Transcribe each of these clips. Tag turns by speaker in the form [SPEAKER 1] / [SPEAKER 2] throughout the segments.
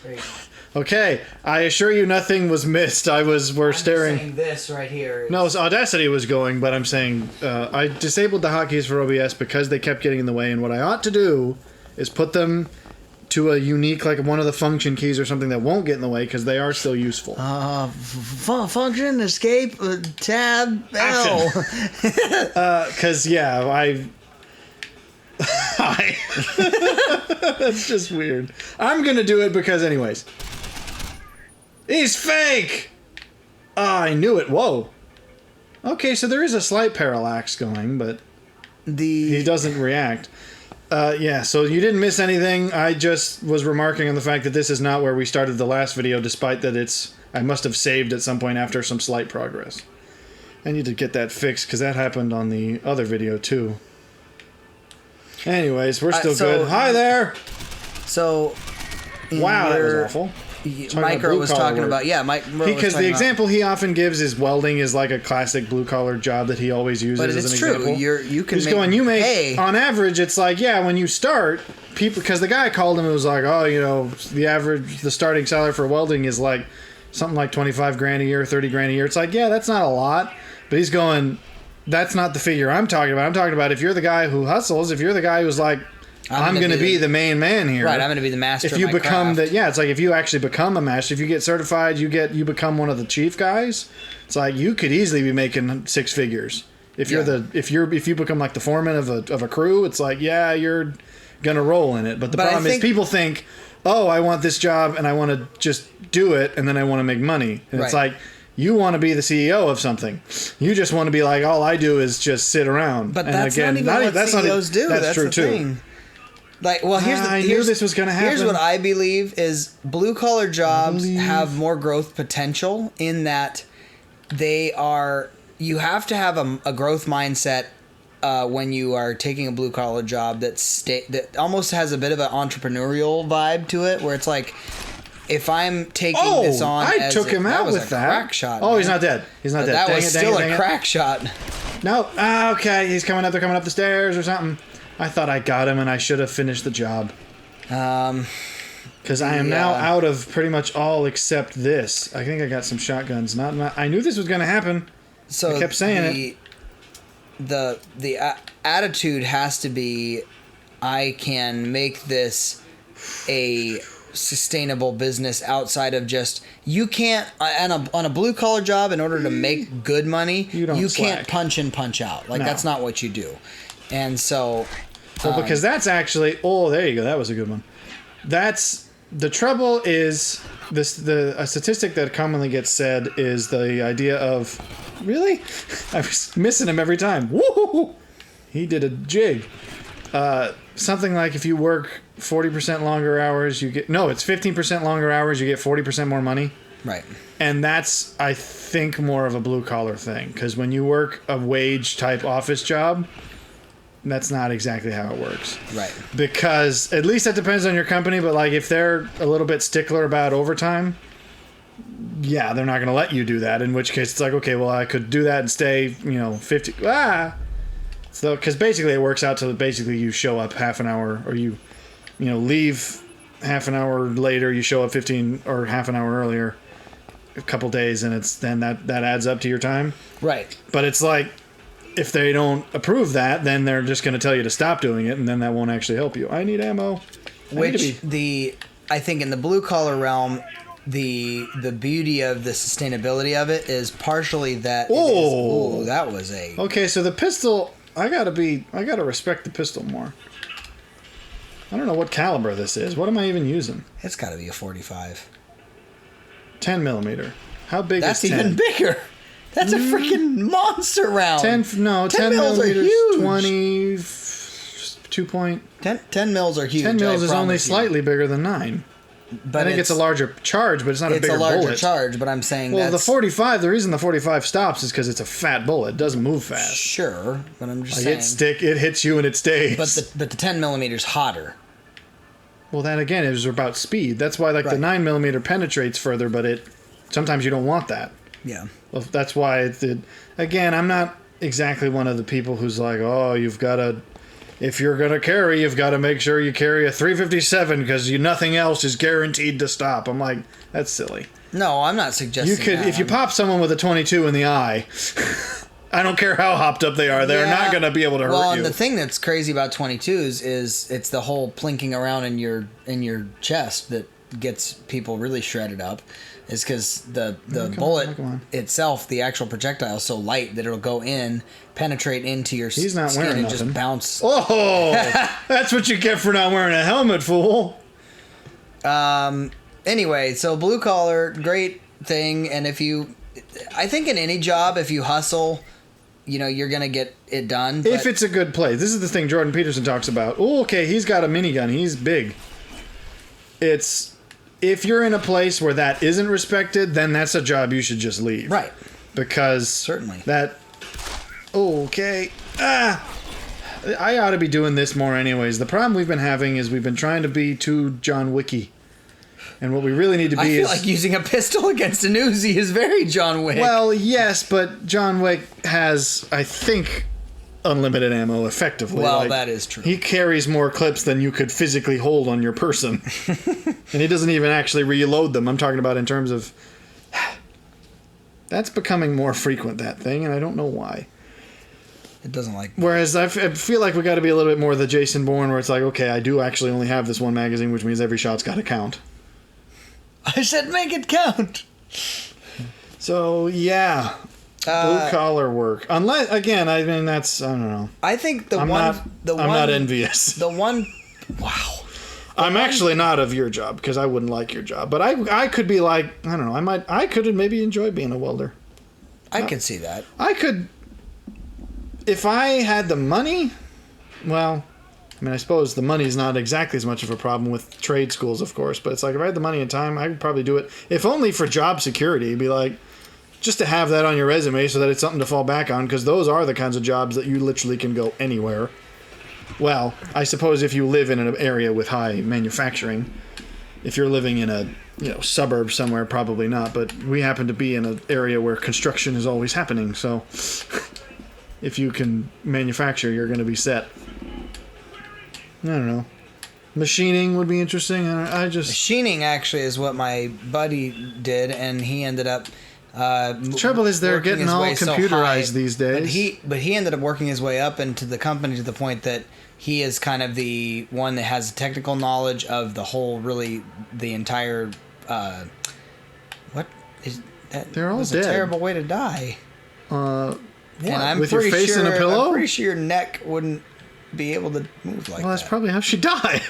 [SPEAKER 1] There you go.
[SPEAKER 2] Okay, I assure you nothing was missed. We're staring.
[SPEAKER 1] I'm saying this right here.
[SPEAKER 2] No, Audacity was going, but I'm saying I disabled the hotkeys for OBS because they kept getting in the way, and what I ought to do is put them to a unique, like one of the function keys or something that won't get in the way because they are still useful.
[SPEAKER 3] Function, escape, tab, L.
[SPEAKER 2] Because, that's just weird. I'm going to do it because anyways. He's fake! I knew it. Whoa. Okay, so there is a slight parallax going, but he doesn't react. So you didn't miss anything. I just was remarking on the fact that this is not where we started the last video, despite that I must have saved at some point after some slight progress. I need to get that fixed, because that happened on the other video, too. Anyways, we're still good. Hi there!
[SPEAKER 3] So...
[SPEAKER 2] Wow, that was awful.
[SPEAKER 3] Micro was talking about,
[SPEAKER 2] because the example he often gives is welding is like a classic blue collar job that he always uses as an example.
[SPEAKER 3] But it's true. You can
[SPEAKER 2] on average, it's like, when you start, people, because the guy called him and was like, the starting salary for welding is like something like 25 grand a year, 30 grand a year. It's like, that's not a lot, but he's going, that's not the figure I'm talking about. I'm talking about if you're the guy who hustles, if you're the guy who's like, I'm going to be the main man here.
[SPEAKER 3] Right, I'm going to be the master
[SPEAKER 2] of my craft. It's like if you actually become a master, if you get certified, you become one of the chief guys. It's like you could easily be making six figures. If you become like the foreman of a crew, it's like, you're going to roll in it. But the problem is people think, I want this job and I want to just do it and then I want to make money. And it's like, you want to be the CEO of something. You just want to be like, all I do is just sit around.
[SPEAKER 3] But that's not even what CEOs do. That's true too. Thing. Like, well,
[SPEAKER 2] I knew this was going to happen.
[SPEAKER 3] Here's what I believe is blue collar jobs have more growth potential in that you have to have a growth mindset when you are taking a blue collar job that almost has a bit of an entrepreneurial vibe to it, where it's like, if I'm taking this on,
[SPEAKER 2] I took him out with that
[SPEAKER 3] crack shot.
[SPEAKER 2] Oh, man. He's not dead. He's not dead.
[SPEAKER 3] That was still a crack shot.
[SPEAKER 2] No. Okay, he's coming up. They're coming up the stairs or something. I thought I got him and I should have finished the job. Because I am now out of pretty much all except this. I think I got some shotguns. I knew this was going to happen. So I kept saying it.
[SPEAKER 3] The attitude has to be, I can make this a sustainable business outside of just, you can't on a blue collar job, in order to make good money, you can't punch in, punch out. That's not what you do. And so
[SPEAKER 2] because that's actually, there you go, that was a good one. That's the trouble is a statistic that commonly gets said is the idea of, really? I was missing him every time. Woo! He did a jig. Something like if you work 40% longer hours, it's 15% longer hours, you get 40% more money.
[SPEAKER 3] Right.
[SPEAKER 2] And that's, I think, more of a blue collar thing. Because when you work a wage type office job, that's not exactly how it works.
[SPEAKER 3] Right.
[SPEAKER 2] Because at least that depends on your company, but like if they're a little bit stickler about overtime, they're not going to let you do that. In which case it's like, okay, well, I could do that and stay, 50. So, because basically it works out to you show up half an hour, or you leave half an hour later, you show up 15 or half an hour earlier, a couple days, and then that adds up to your time.
[SPEAKER 3] Right.
[SPEAKER 2] But it's like, if they don't approve that, then they're just going to tell you to stop doing it, and then that won't actually help you. I need ammo.
[SPEAKER 3] I think in the blue collar realm, the beauty of the sustainability of it is partially that. That was a.
[SPEAKER 2] Okay, so the pistol, I gotta respect the pistol more. I don't know what caliber this is. What am I even using?
[SPEAKER 3] It's got to be a 45.
[SPEAKER 2] 10 millimeter. How big
[SPEAKER 3] That's
[SPEAKER 2] is 10?
[SPEAKER 3] That's even bigger. That's a freaking monster round.
[SPEAKER 2] 10
[SPEAKER 3] mils are huge.
[SPEAKER 2] 22 point.
[SPEAKER 3] 10 mils are huge.
[SPEAKER 2] 10 mils is only slightly bigger than 9. But I think it's a larger charge, but it's not a bigger bullet.
[SPEAKER 3] It's a larger charge, but I'm saying
[SPEAKER 2] the 45, the reason the 45 stops is because it's a fat bullet. It doesn't move fast.
[SPEAKER 3] Sure, but I'm just saying.
[SPEAKER 2] It hits you and it stays.
[SPEAKER 3] But the 10 millimeter's hotter.
[SPEAKER 2] Well, that again is about speed. That's why the 9 millimeter penetrates further, but sometimes you don't want that.
[SPEAKER 3] Yeah.
[SPEAKER 2] Well, that's why again, I'm not exactly one of the people who's like, oh, you've got to if you're going to carry, you've got to make sure you carry a 357 because nothing else is guaranteed to stop. I'm like, that's silly.
[SPEAKER 3] No, I'm not suggesting that.
[SPEAKER 2] If you pop someone with a 22 in the eye, I don't care how hopped up they are, they're not going to be able to hurt you.
[SPEAKER 3] Well, and the thing that's crazy about 22s is it's the whole plinking around in your chest that gets people really shredded up. Is because the bullet itself, the actual projectile, is so light that it'll go in, penetrate into your skin, and just bounce.
[SPEAKER 2] Oh, that's what you get for not wearing a helmet, fool.
[SPEAKER 3] Anyway, so blue collar, great thing, and I think in any job, if you hustle, you're gonna get it done.
[SPEAKER 2] If it's a good place, this is the thing Jordan Peterson talks about. Oh, okay, he's got a minigun, he's big. If you're in a place where that isn't respected, then that's a job you should just leave.
[SPEAKER 3] Right.
[SPEAKER 2] Because
[SPEAKER 3] certainly
[SPEAKER 2] okay. I ought to be doing this more anyways. The problem we've been having is we've been trying to be too John Wicky. And what we really need to be
[SPEAKER 3] I feel like using a pistol against an Uzi is very John Wick.
[SPEAKER 2] Well, yes, but John Wick has, I think, unlimited ammo effectively.
[SPEAKER 3] Well, that is true.
[SPEAKER 2] He carries more clips than you could physically hold on your person. And he doesn't even actually reload them. I'm talking about in terms of... That's becoming more frequent, that thing, and I don't know why.
[SPEAKER 3] It doesn't like...
[SPEAKER 2] Whereas I feel like we got to be a little bit more the Jason Bourne, where it's like, okay, I do actually only have this one magazine, which means every shot's got to count.
[SPEAKER 3] I said make it count.
[SPEAKER 2] So, yeah. Blue collar work. Unless, again, I mean, that's, I don't know.
[SPEAKER 3] I think I'm
[SPEAKER 2] not envious.
[SPEAKER 3] Wow.
[SPEAKER 2] I'm actually not of your job because I wouldn't like your job. But I could be like, I don't know, I could maybe enjoy being a welder.
[SPEAKER 3] I could see that.
[SPEAKER 2] I could, if I had the money, well, I mean, I suppose the money's not exactly as much of a problem with trade schools, of course, but it's like if I had the money and time, I could probably do it. If only for job security, it'd be like, just to have that on your resume so that it's something to fall back on, because those are the kinds of jobs that you literally can go anywhere. Well, I suppose if you live in an area with high manufacturing, if you're living in a suburb somewhere, probably not, but we happen to be in an area where construction is always happening, so if you can manufacture, you're going to be set. I don't know. Machining would be interesting.
[SPEAKER 3] Machining actually is what my buddy did, and he ended up.
[SPEAKER 2] The trouble is they're getting all computerized these days.
[SPEAKER 3] But he ended up working his way up into the company to the point that he is kind of the one that has technical knowledge of the whole, really, the entire. What is that?
[SPEAKER 2] They're all
[SPEAKER 3] was
[SPEAKER 2] dead.
[SPEAKER 3] A terrible way to die.
[SPEAKER 2] And
[SPEAKER 3] I'm
[SPEAKER 2] with your face in a pillow?
[SPEAKER 3] I'm pretty sure your neck wouldn't be able to move like that.
[SPEAKER 2] Well, that's probably how she died.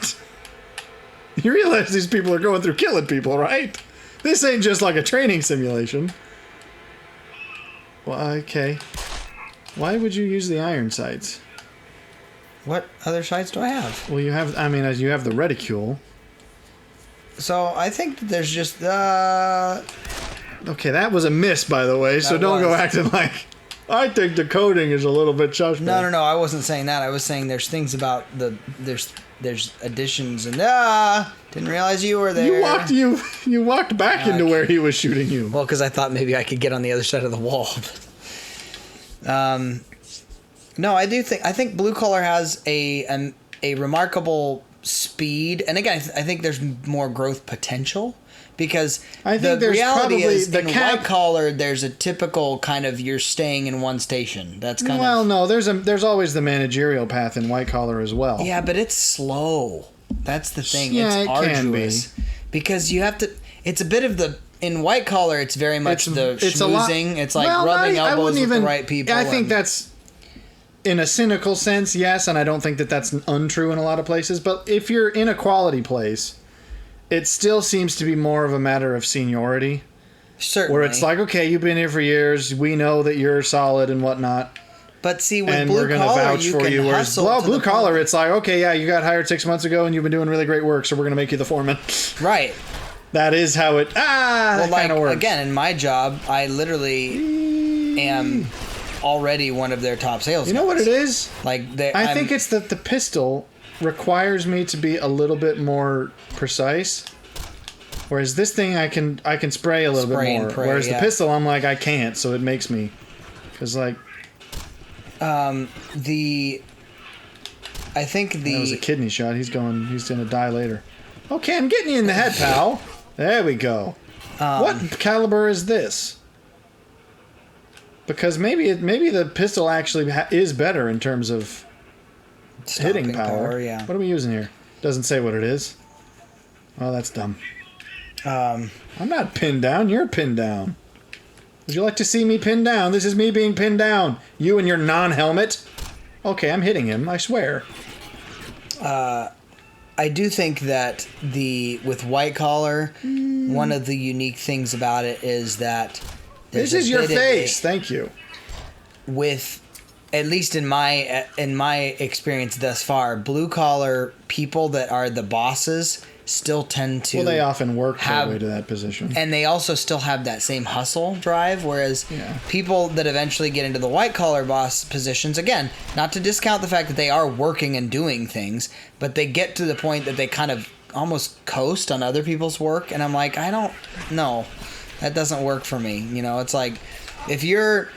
[SPEAKER 2] You realize these people are going through killing people, right? This ain't just like a training simulation. Well, okay. Why would you use the iron sights?
[SPEAKER 3] What other sights do I have?
[SPEAKER 2] Well, you have the reticule.
[SPEAKER 3] So I think that there's just
[SPEAKER 2] Okay, that was a miss, by the way, so don't go acting like... I think the coding is a little bit suspect.
[SPEAKER 3] No, I wasn't saying that. I was saying there's things about there's additions and didn't realize you were there.
[SPEAKER 2] You walked back into where he was shooting you.
[SPEAKER 3] Well, because I thought maybe I could get on the other side of the wall. No, I think blue collar has a remarkable speed, and again, I think there's more growth potential. Because the reality is, in white collar, there's a typical kind of you're staying in one station. That's kind of...
[SPEAKER 2] Well, no, there's always the managerial path in white collar as well.
[SPEAKER 3] Yeah, but it's slow. That's the thing.
[SPEAKER 2] Yeah,
[SPEAKER 3] it's arduous.
[SPEAKER 2] Can be.
[SPEAKER 3] Because you have to... It's a bit of the... In white collar, it's very much schmoozing. It's like rubbing elbows with the right people.
[SPEAKER 2] I think that's... In a cynical sense, yes, and I don't think that that's untrue in a lot of places. But if you're in a quality place... It still seems to be more of a matter of seniority.
[SPEAKER 3] Certainly.
[SPEAKER 2] Where it's like, okay, you've been here for years. We know that you're solid and whatnot.
[SPEAKER 3] But see, with blue collar, you can hustle.
[SPEAKER 2] Well, blue collar, it's like, okay, yeah, you got hired 6 months ago and you've been doing really great work, so we're going to make you the foreman.
[SPEAKER 3] Right.
[SPEAKER 2] That is how it kind of works.
[SPEAKER 3] Again, in my job, I literally am already one of their top sales guys.
[SPEAKER 2] You know what it is?
[SPEAKER 3] I
[SPEAKER 2] think it's that the pistol requires me to be a little bit more precise, whereas this thing I can spray a little bit more, whereas the pistol I'm like I can't, so it makes me, because like
[SPEAKER 3] the I think
[SPEAKER 2] That was a kidney shot. He's going to die later. Okay, I'm getting you in the head, pal. There we go. What caliber is this? Because maybe the pistol actually is better in terms of hitting power.
[SPEAKER 3] Yeah.
[SPEAKER 2] What are we using here? Doesn't say what it is. Well, that's dumb. I'm not pinned down. You're pinned down. Would you like to see me pinned down? This is me being pinned down. You and your non-helmet. Okay, I'm hitting him. I swear.
[SPEAKER 3] I do think that with white collar, one of the unique things about it is that
[SPEAKER 2] this is your face. Thank you.
[SPEAKER 3] With, at least in my experience thus far, blue collar people that are the bosses still tend to.
[SPEAKER 2] Well, they often work their way to that position,
[SPEAKER 3] and they also still have that same hustle drive. Whereas people that eventually get into the white collar boss positions, again, not to discount the fact that they are working and doing things, but they get to the point that they kind of almost coast on other people's work, and I'm like, I don't know, that doesn't work for me. You know, it's like if you're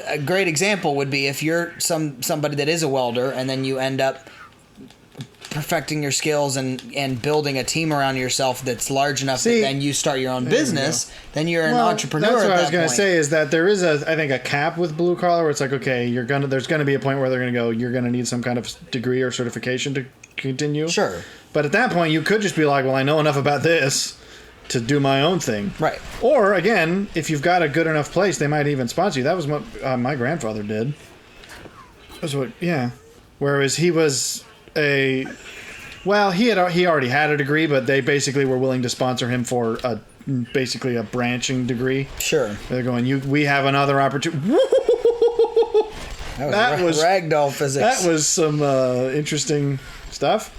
[SPEAKER 3] a great example would be if you're somebody that is a welder and then you end up perfecting your skills and building a team around yourself that's large enough that then you start your own business, then you're an entrepreneur.
[SPEAKER 2] That's what
[SPEAKER 3] at
[SPEAKER 2] I was
[SPEAKER 3] going to
[SPEAKER 2] say is that there is I think a cap with blue collar where it's like, okay, there's going to be a point where they're going to go, you're going to need some kind of degree or certification to continue.
[SPEAKER 3] Sure.
[SPEAKER 2] But at that point you could just be like, well, I know enough about this to do my own thing.
[SPEAKER 3] Right.
[SPEAKER 2] Or again, if you've got a good enough place, they might even sponsor you. That was what my grandfather did. Whereas he was he already had a degree, but they basically were willing to sponsor him for basically a branching degree.
[SPEAKER 3] Sure.
[SPEAKER 2] They're going, we have another opportunity.
[SPEAKER 3] That was ragdoll physics.
[SPEAKER 2] That was some interesting stuff.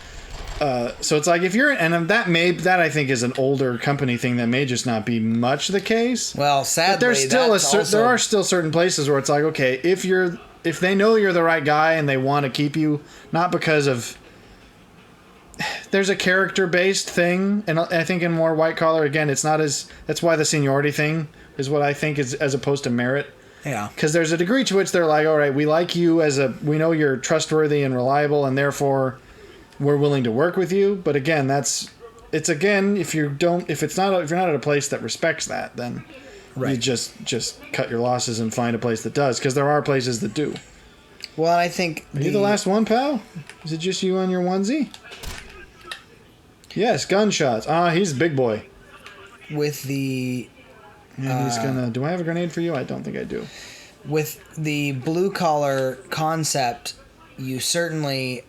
[SPEAKER 2] So it's like if you're, and that I think is an older company thing that may just not be much the case.
[SPEAKER 3] Well, sadly,
[SPEAKER 2] but there's still there are still certain places where it's like, okay, if they know you're the right guy and they want to keep you, not because of, there's a character based thing, and I think in more white collar, again, it's not as, that's why the seniority thing is what I think is as opposed to merit.
[SPEAKER 3] Yeah.
[SPEAKER 2] Because there's a degree to which they're like, all right, we like you we know you're trustworthy and reliable, and therefore we're willing to work with you. But again, if you're not at a place that respects that, then you just cut your losses and find a place that does, because there are places that do.
[SPEAKER 3] Well, I think
[SPEAKER 2] Are you the last one, pal? Is it just you on your onesie? Yes, gunshots. He's a big boy.
[SPEAKER 3] With the
[SPEAKER 2] and he's gonna. Do I have a grenade for you? I don't think I do.
[SPEAKER 3] With the blue collar concept, you certainly.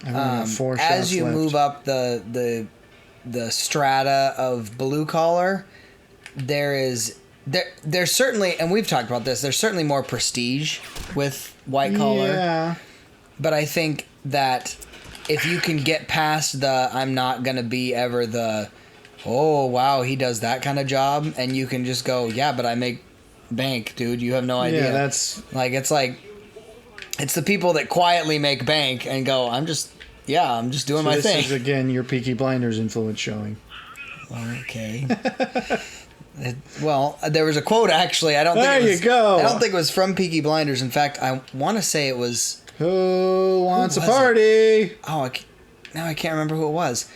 [SPEAKER 3] As you move up the strata of blue collar, there's certainly, and we've talked about this, there's certainly more prestige with white collar.
[SPEAKER 2] Yeah.
[SPEAKER 3] But I think that if you can get past I'm not going to be ever oh, wow, he does that kind of job, and you can just go, yeah, but I make bank, dude. You have no idea.
[SPEAKER 2] Yeah, that's...
[SPEAKER 3] It's the people that quietly make bank and go, I'm just doing my thing.
[SPEAKER 2] This is, again, your Peaky Blinders influence showing.
[SPEAKER 3] Okay. Well, there was a quote, actually. I don't think it was from Peaky Blinders. In fact, I want to say it was...
[SPEAKER 2] Who wants a party?
[SPEAKER 3] Oh, now I can't remember who it was.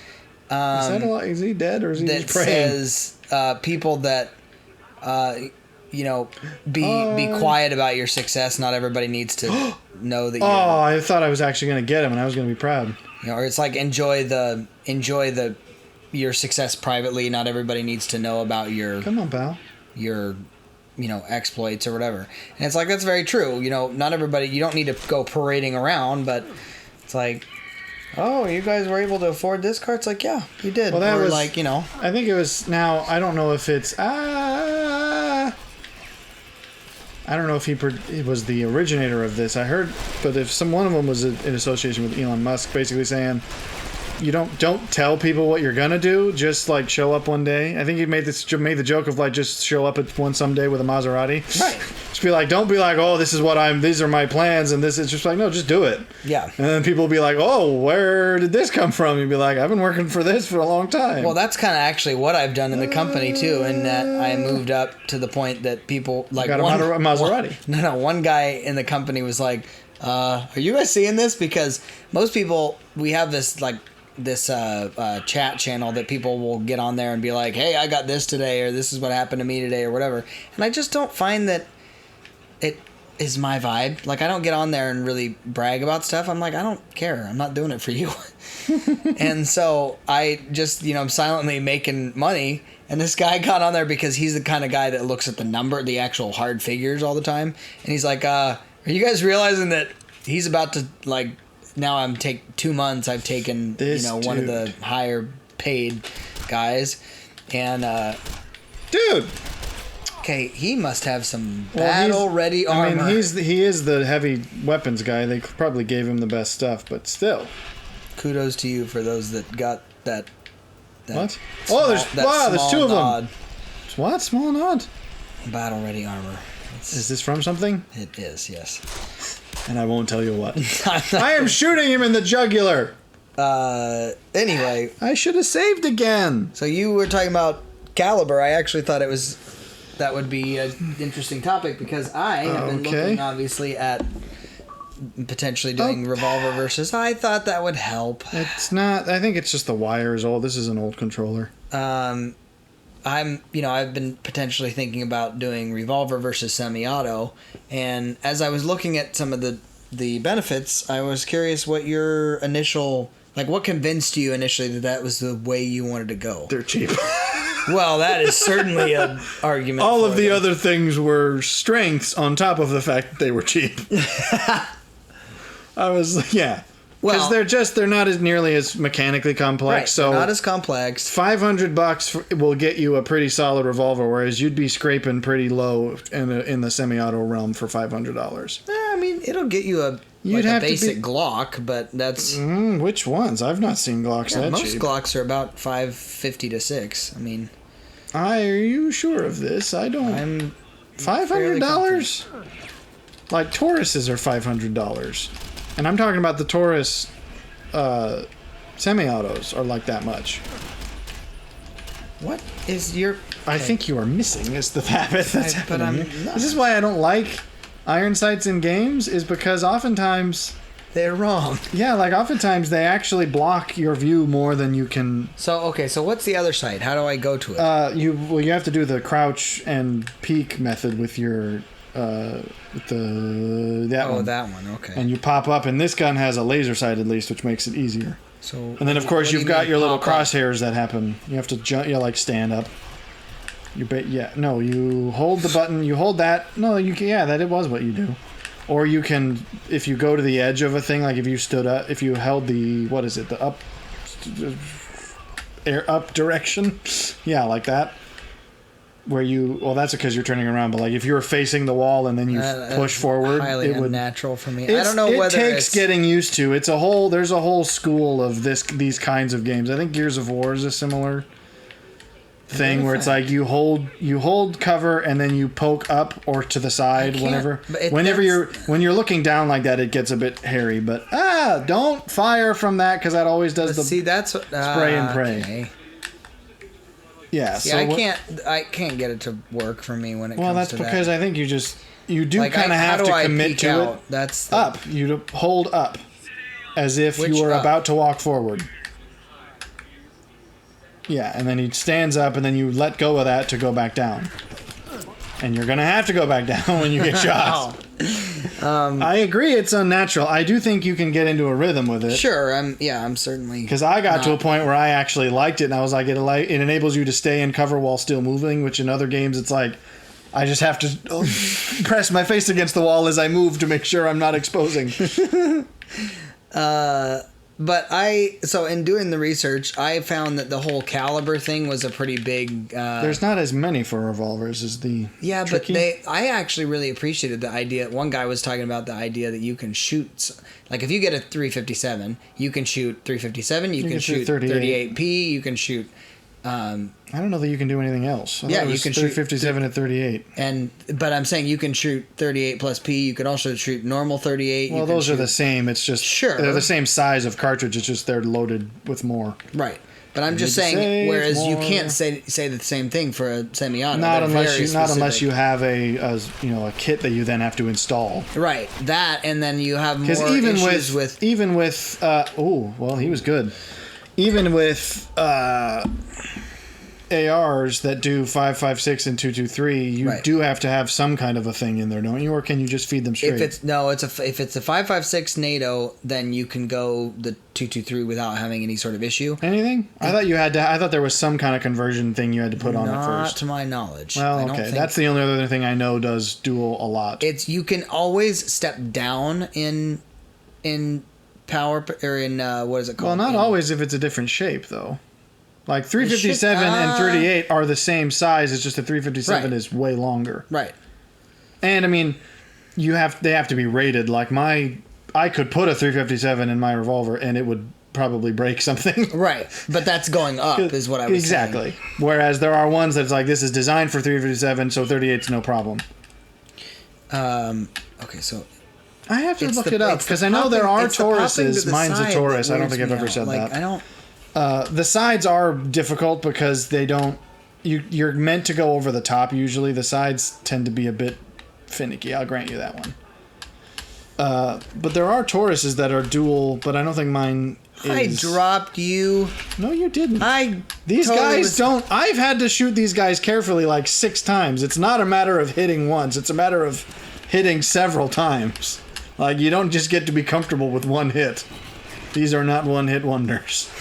[SPEAKER 2] Is he dead or is he just praying?
[SPEAKER 3] That says people that... be quiet about your success. Not everybody needs to know that.
[SPEAKER 2] I thought I was actually going to get him, and I was going to be proud.
[SPEAKER 3] Or it's like enjoy your success privately. Not everybody needs to know about your.
[SPEAKER 2] Come on, pal.
[SPEAKER 3] Your, exploits or whatever. And it's like that's very true. Not everybody. You don't need to go parading around, but it's like. Oh, you guys were able to afford this car? It's like, yeah, you did.
[SPEAKER 2] Well, that was
[SPEAKER 3] like,
[SPEAKER 2] I think it was. Now I don't know if it's. I don't know if he was the originator of this. I heard, but if one of them was in association with Elon Musk, basically saying, you don't tell people what you're gonna do. Just like show up one day. I think he made the joke of like just show up at one someday with a Maserati.
[SPEAKER 3] Right.
[SPEAKER 2] Just be like, don't be like, oh, these are my plans, and this is just like, no, just do it.
[SPEAKER 3] Yeah.
[SPEAKER 2] And then people will be like, oh, where did this come from? You'd be like, I've been working for this for a long time.
[SPEAKER 3] Well, that's kind of actually what I've done in the company too, in that I moved up to the point that people like
[SPEAKER 2] got a Maserati.
[SPEAKER 3] One guy in the company was like, Are you guys seeing this? Because most people, we have this chat channel that people will get on there and be like, hey, I got this today, or this is what happened to me today, or whatever. And I just don't find that it is my vibe. Like, I don't get on there and really brag about stuff. I'm like, I don't care. I'm not doing it for you. And so I just, I'm silently making money. And this guy got on there because he's the kind of guy that looks at the actual hard figures all the time. And he's like, are you guys realizing that he's about to, like, now I'm 2 months I've taken, one of the higher paid guys. And,
[SPEAKER 2] dude!
[SPEAKER 3] Okay, he must have some battle-ready armor.
[SPEAKER 2] I mean, he is the heavy weapons guy. They probably gave him the best stuff, but still.
[SPEAKER 3] Kudos to you for those that got that
[SPEAKER 2] what? There's two of them. What? Small and odd?
[SPEAKER 3] Battle-ready armor.
[SPEAKER 2] Is this from something?
[SPEAKER 3] It is, yes.
[SPEAKER 2] And I won't tell you what. I am shooting him in the jugular.
[SPEAKER 3] Anyway.
[SPEAKER 2] I should have saved again.
[SPEAKER 3] So you were talking about caliber. I actually thought that would be an interesting topic because I have been looking, obviously, at potentially doing revolver versus. I thought that would help.
[SPEAKER 2] It's not. I think it's just the wire is old. This is an old controller.
[SPEAKER 3] I've been potentially thinking about doing revolver versus semi-auto, and as I was looking at some of the benefits, I was curious what your initial, what convinced you initially that was the way you wanted to go?
[SPEAKER 2] They're cheap.
[SPEAKER 3] Well, that is certainly an argument.
[SPEAKER 2] All of the other things were strengths on top of the fact that they were cheap. Because they're not as nearly as mechanically complex.
[SPEAKER 3] Right,
[SPEAKER 2] so
[SPEAKER 3] they're not as complex.
[SPEAKER 2] $500 will get you a pretty solid revolver, whereas you'd be scraping pretty low in the semi-auto realm for $500.
[SPEAKER 3] I mean, it'll get you a basic Glock, but that's
[SPEAKER 2] which ones? I've not seen Glocks that
[SPEAKER 3] most
[SPEAKER 2] cheap.
[SPEAKER 3] Glocks are about $550 to $6. I mean,
[SPEAKER 2] are you sure of this? I don't.
[SPEAKER 3] I'm
[SPEAKER 2] $500. Like Tauruses are $500. And I'm talking about the Taurus semi-autos are like that much.
[SPEAKER 3] What is your...
[SPEAKER 2] I think you are missing is the habit that's happening.
[SPEAKER 3] But I'm
[SPEAKER 2] not. This is why I don't like iron sights in games, is because oftentimes...
[SPEAKER 3] They're wrong.
[SPEAKER 2] Yeah, oftentimes they actually block your view more than you can...
[SPEAKER 3] So what's the other side? How do I go to it?
[SPEAKER 2] You have to do the crouch and peek method with your... that one,
[SPEAKER 3] okay.
[SPEAKER 2] And you pop up, and this gun has a laser sight at least, which makes it easier.
[SPEAKER 3] So,
[SPEAKER 2] and then of course you've got your little crosshairs that happen. You have to jump. Stand up. You hold the button. You hold that. No, you can. Yeah, it was what you do. Or you can, if you go to the edge of a thing, like if you stood up, if you held the up direction, yeah, like that. That's because you're turning around, but if you were facing the wall and then you push forward,
[SPEAKER 3] highly
[SPEAKER 2] it would
[SPEAKER 3] unnatural for me. I don't know whether
[SPEAKER 2] it takes getting used to. There's a whole school of these kinds of games. I think Gears of War is a similar thing where it's you hold cover and then you poke up or to the side when you're looking down like that, it gets a bit hairy. But don't fire from that because that always does
[SPEAKER 3] that's what,
[SPEAKER 2] spray and pray.
[SPEAKER 3] Okay.
[SPEAKER 2] Yeah,
[SPEAKER 3] see, I can't get it to work for me when it comes to that.
[SPEAKER 2] Well, that's because I think you do kind of have to commit to it.
[SPEAKER 3] That's
[SPEAKER 2] up. You hold up as if you were about to walk forward. Yeah, and then he stands up, and then you let go of that to go back down. And you're going to have to go back down when you get shot. I agree it's unnatural. I do think you can get into a rhythm with it.
[SPEAKER 3] Sure, I'm certainly...
[SPEAKER 2] Because I got to a point where I actually liked it, and I was like, it enables you to stay in cover while still moving, which in other games it's like, I just have to press my face against the wall as I move to make sure I'm not exposing.
[SPEAKER 3] But so in doing the research, I found that the whole caliber thing was a pretty big...
[SPEAKER 2] There's not as many for revolvers as the...
[SPEAKER 3] Yeah,
[SPEAKER 2] tricky.
[SPEAKER 3] but I actually really appreciated the idea. One guy was talking about the idea that you can shoot... if you get a 357, you can shoot 357, you can shoot 38P, you can shoot
[SPEAKER 2] I don't know that you can do anything else. I
[SPEAKER 3] Yeah,
[SPEAKER 2] thought it
[SPEAKER 3] you
[SPEAKER 2] was
[SPEAKER 3] can shoot
[SPEAKER 2] 357 at 38.
[SPEAKER 3] But I'm saying you can shoot 38 plus P. You can also shoot normal 38.
[SPEAKER 2] Well, those are the same. It's just
[SPEAKER 3] Sure.
[SPEAKER 2] they're the same size of cartridge. It's just they're loaded with more.
[SPEAKER 3] Right. But I'm just
[SPEAKER 2] need to
[SPEAKER 3] saying,
[SPEAKER 2] save
[SPEAKER 3] whereas you
[SPEAKER 2] more.
[SPEAKER 3] can't say the same thing for a semi-auto.
[SPEAKER 2] Not
[SPEAKER 3] They're
[SPEAKER 2] unless
[SPEAKER 3] very
[SPEAKER 2] you
[SPEAKER 3] specific.
[SPEAKER 2] have a kit that you then have to install.
[SPEAKER 3] Right, that, and then you have more
[SPEAKER 2] Because
[SPEAKER 3] issues with
[SPEAKER 2] he was good. Even with ARs that do 5.56 and 223, you
[SPEAKER 3] Right.
[SPEAKER 2] do have to have some kind of a thing in there, don't you? Or can you just feed them straight?
[SPEAKER 3] if it's a 5.56 NATO, then you can go the 223 without having any sort of issue.
[SPEAKER 2] Anything? I thought there was some kind of conversion thing you had to put on it
[SPEAKER 3] Not
[SPEAKER 2] first.
[SPEAKER 3] to my knowledge.
[SPEAKER 2] Well,
[SPEAKER 3] I don't
[SPEAKER 2] okay.
[SPEAKER 3] think
[SPEAKER 2] That's the only other thing I know does dual a lot.
[SPEAKER 3] you can always step down in power or in what is it called?
[SPEAKER 2] Well, not
[SPEAKER 3] In-
[SPEAKER 2] always if it's a different shape, though. Like 357 and 38 are the same size. It's just the 357
[SPEAKER 3] Right.
[SPEAKER 2] is way longer.
[SPEAKER 3] Right.
[SPEAKER 2] And I mean, they have to be rated. Like I could put a 357 in my revolver and it would probably break something.
[SPEAKER 3] Right. But that's going up, is what I was saying.
[SPEAKER 2] Exactly. Whereas there are ones that's like this is designed for 357, so 38's no problem.
[SPEAKER 3] Okay, so
[SPEAKER 2] I have to
[SPEAKER 3] it's
[SPEAKER 2] look
[SPEAKER 3] the-
[SPEAKER 2] it up
[SPEAKER 3] it's the
[SPEAKER 2] because I know there
[SPEAKER 3] popping-
[SPEAKER 2] are
[SPEAKER 3] it's the popping to
[SPEAKER 2] Tauruses.
[SPEAKER 3] the
[SPEAKER 2] Mine's a
[SPEAKER 3] side
[SPEAKER 2] Taurus.
[SPEAKER 3] that
[SPEAKER 2] I don't
[SPEAKER 3] weirds
[SPEAKER 2] think I've
[SPEAKER 3] me
[SPEAKER 2] ever
[SPEAKER 3] out.
[SPEAKER 2] said
[SPEAKER 3] Like,
[SPEAKER 2] that.
[SPEAKER 3] I don't.
[SPEAKER 2] The sides are difficult because they don't. You're meant to go over the top. Usually, the sides tend to be a bit finicky. I'll grant you that one. But there are Tauruses that are dual, but I don't think mine is.
[SPEAKER 3] I dropped you.
[SPEAKER 2] No, you didn't. These
[SPEAKER 3] totally
[SPEAKER 2] guys
[SPEAKER 3] was-
[SPEAKER 2] don't. I've had to shoot these guys carefully like 6 times. It's not a matter of hitting once. It's a matter of hitting several times. Like you don't just get to be comfortable with one hit. These are not one-hit wonders.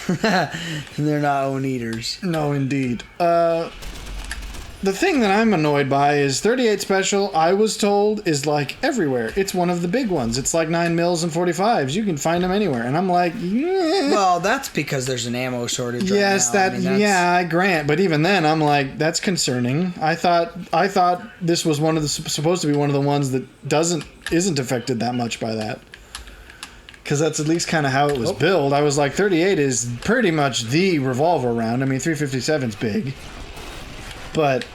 [SPEAKER 3] They're not own eaters.
[SPEAKER 2] No, indeed. The thing that I'm annoyed by is 38 Special, I was told, is like everywhere. It's one of the big ones. It's like 9mm and 45s. You can find them anywhere. And I'm like,
[SPEAKER 3] Well, that's because there's an ammo shortage right
[SPEAKER 2] yes,
[SPEAKER 3] now.
[SPEAKER 2] I grant. But even then, I'm like, that's concerning. I thought this was supposed to be one of the ones that isn't affected that much by that. Because that's at least kind of how it was built. I was like, 38 is pretty much the revolver round. I mean, 357's big. But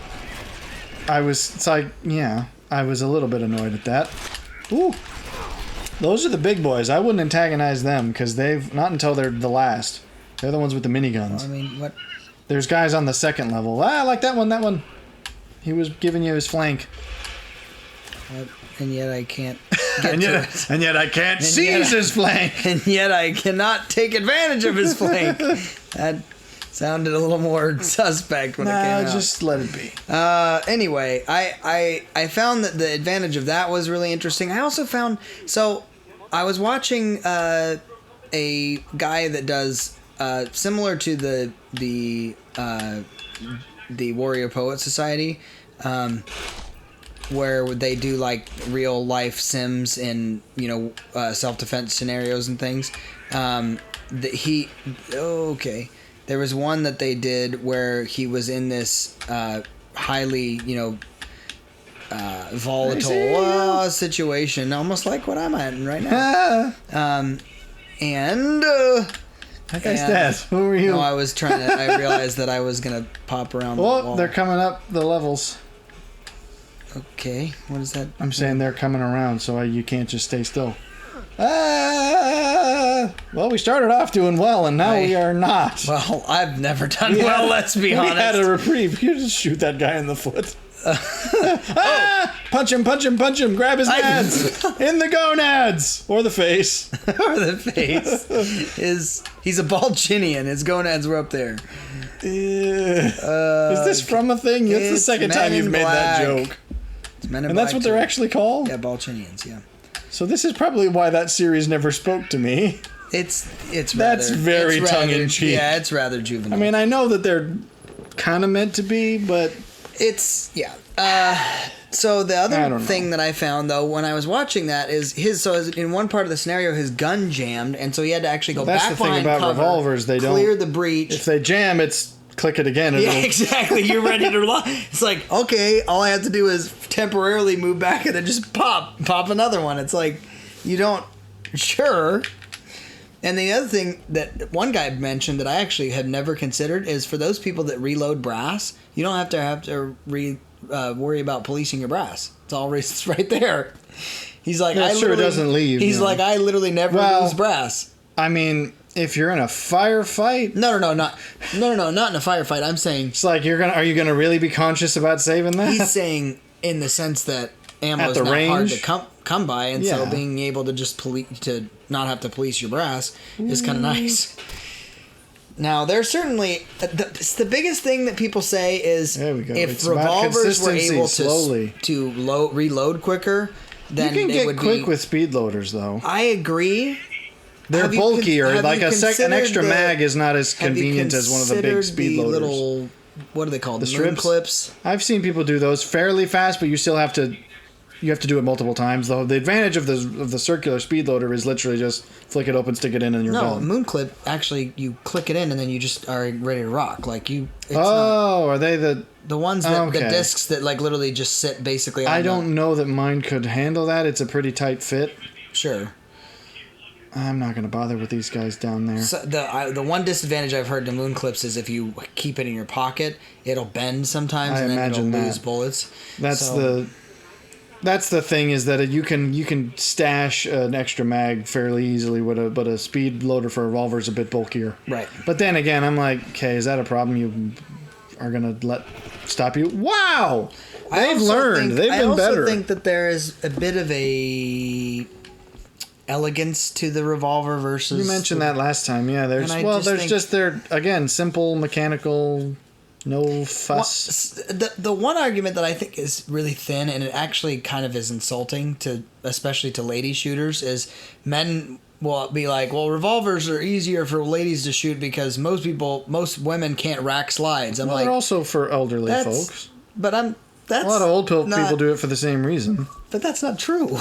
[SPEAKER 2] I was a little bit annoyed at that. Ooh. Those are the big boys. I wouldn't antagonize them because not until they're the last. They're the ones with the miniguns.
[SPEAKER 3] I mean, what?
[SPEAKER 2] There's guys on the second level. Like that one. He was giving you his flank.
[SPEAKER 3] And yet I can't
[SPEAKER 2] and yet I can't seize his flank.
[SPEAKER 3] And yet I cannot take advantage of his flank. That sounded a little more suspect when it came out.
[SPEAKER 2] Just let it be.
[SPEAKER 3] Anyway, I found that the advantage of that was really interesting. I also found... So, I was watching a guy that does... similar to the Warrior Poet Society... where they do like real life sims in self-defense scenarios and things. There was one that they did where he was in this highly volatile situation, almost like what I'm at right now.
[SPEAKER 2] That guy's dead. Who were you?
[SPEAKER 3] No, I realized that I was gonna pop around the wall.
[SPEAKER 2] They're coming up the levels.
[SPEAKER 3] Okay, what is that?
[SPEAKER 2] I'm saying they're coming around, so you can't just stay still. Well, we started off doing well, and now we are not.
[SPEAKER 3] Well, I've never done well, let's be honest.
[SPEAKER 2] We had a reprieve. You just shoot that guy in the foot. Punch him, grab his nads. In the gonads. Or the face.
[SPEAKER 3] Or the face. He's a Balchinian. His gonads were up there.
[SPEAKER 2] Is this from a thing? It's the second time you've made that joke.
[SPEAKER 3] It's Men in
[SPEAKER 2] And
[SPEAKER 3] Black
[SPEAKER 2] that's what
[SPEAKER 3] too.
[SPEAKER 2] they're actually called?
[SPEAKER 3] Yeah, Balchinians, yeah.
[SPEAKER 2] So this is probably why that series never spoke to me.
[SPEAKER 3] It's
[SPEAKER 2] That's very tongue-in-cheek.
[SPEAKER 3] Yeah, it's rather juvenile.
[SPEAKER 2] I mean, I know that they're kind of meant to be, but...
[SPEAKER 3] It's, yeah. So the other thing that I found, though, when I was watching that is in one part of the scenario, his gun jammed, and so he had to actually go back behind cover.
[SPEAKER 2] That's the thing about revolvers. They don't...
[SPEAKER 3] Clear the breach.
[SPEAKER 2] If they jam, it's... Click it again.
[SPEAKER 3] Yeah, exactly. You're ready to reload. It's like, okay, all I have to do is temporarily move back and then just pop another one. It's like, you don't... Sure. And the other thing that one guy mentioned that I actually had never considered is for those people that reload brass, you don't have to worry about policing your brass. It's all it's right there. He's like,
[SPEAKER 2] That sure doesn't leave.
[SPEAKER 3] He's like, I literally never lose brass.
[SPEAKER 2] I mean, if you're in a firefight,
[SPEAKER 3] not in a firefight. I'm saying
[SPEAKER 2] it's like are you gonna really be conscious about saving that?
[SPEAKER 3] He's saying in the sense that ammo is not
[SPEAKER 2] range?
[SPEAKER 3] hard to come by, and so being able to just to not have to police your brass is kind of nice. Now, there's certainly the biggest thing that people say is if revolvers were able to reload quicker, then
[SPEAKER 2] you can get quick with speed loaders, though.
[SPEAKER 3] I agree.
[SPEAKER 2] They're bulkier. Like an extra mag is not as convenient as one of the big speed loaders.
[SPEAKER 3] Little, what are they called?
[SPEAKER 2] The strips?
[SPEAKER 3] Clips.
[SPEAKER 2] I've seen people do those fairly fast, but you still have to. You have to do it multiple times, though. The advantage of the circular speed loader is literally just flick it open, stick it in your belt.
[SPEAKER 3] No, moon clip, actually, you click it in, and then you just are ready to rock. Like
[SPEAKER 2] are they the
[SPEAKER 3] ones that the discs that like literally just sit basically on
[SPEAKER 2] I don't know that mine could handle that. It's a pretty tight fit.
[SPEAKER 3] Sure.
[SPEAKER 2] I'm not going to bother with these guys down there.
[SPEAKER 3] So the one disadvantage I've heard to moon clips is if you keep it in your pocket, it'll bend sometimes, and then it'll lose bullets.
[SPEAKER 2] That's the thing, is that you can stash an extra mag fairly easily, but a speed loader for a revolver is a bit bulkier.
[SPEAKER 3] Right.
[SPEAKER 2] But then again, I'm like, okay, is that a problem you are going to stop you? Wow! They've learned. They've been better.
[SPEAKER 3] I also think that there is a bit of a elegance to the revolver versus...
[SPEAKER 2] You mentioned that last time, yeah. They're, again, simple, mechanical... No fuss.
[SPEAKER 3] The one argument that I think is really thin, and it actually kind of is insulting especially to lady shooters, is men will be like, well, revolvers are easier for ladies to shoot because most women can't rack slides. I'm
[SPEAKER 2] they're also for elderly folks.
[SPEAKER 3] But a
[SPEAKER 2] lot of old people do it for the same reason.
[SPEAKER 3] But that's not true.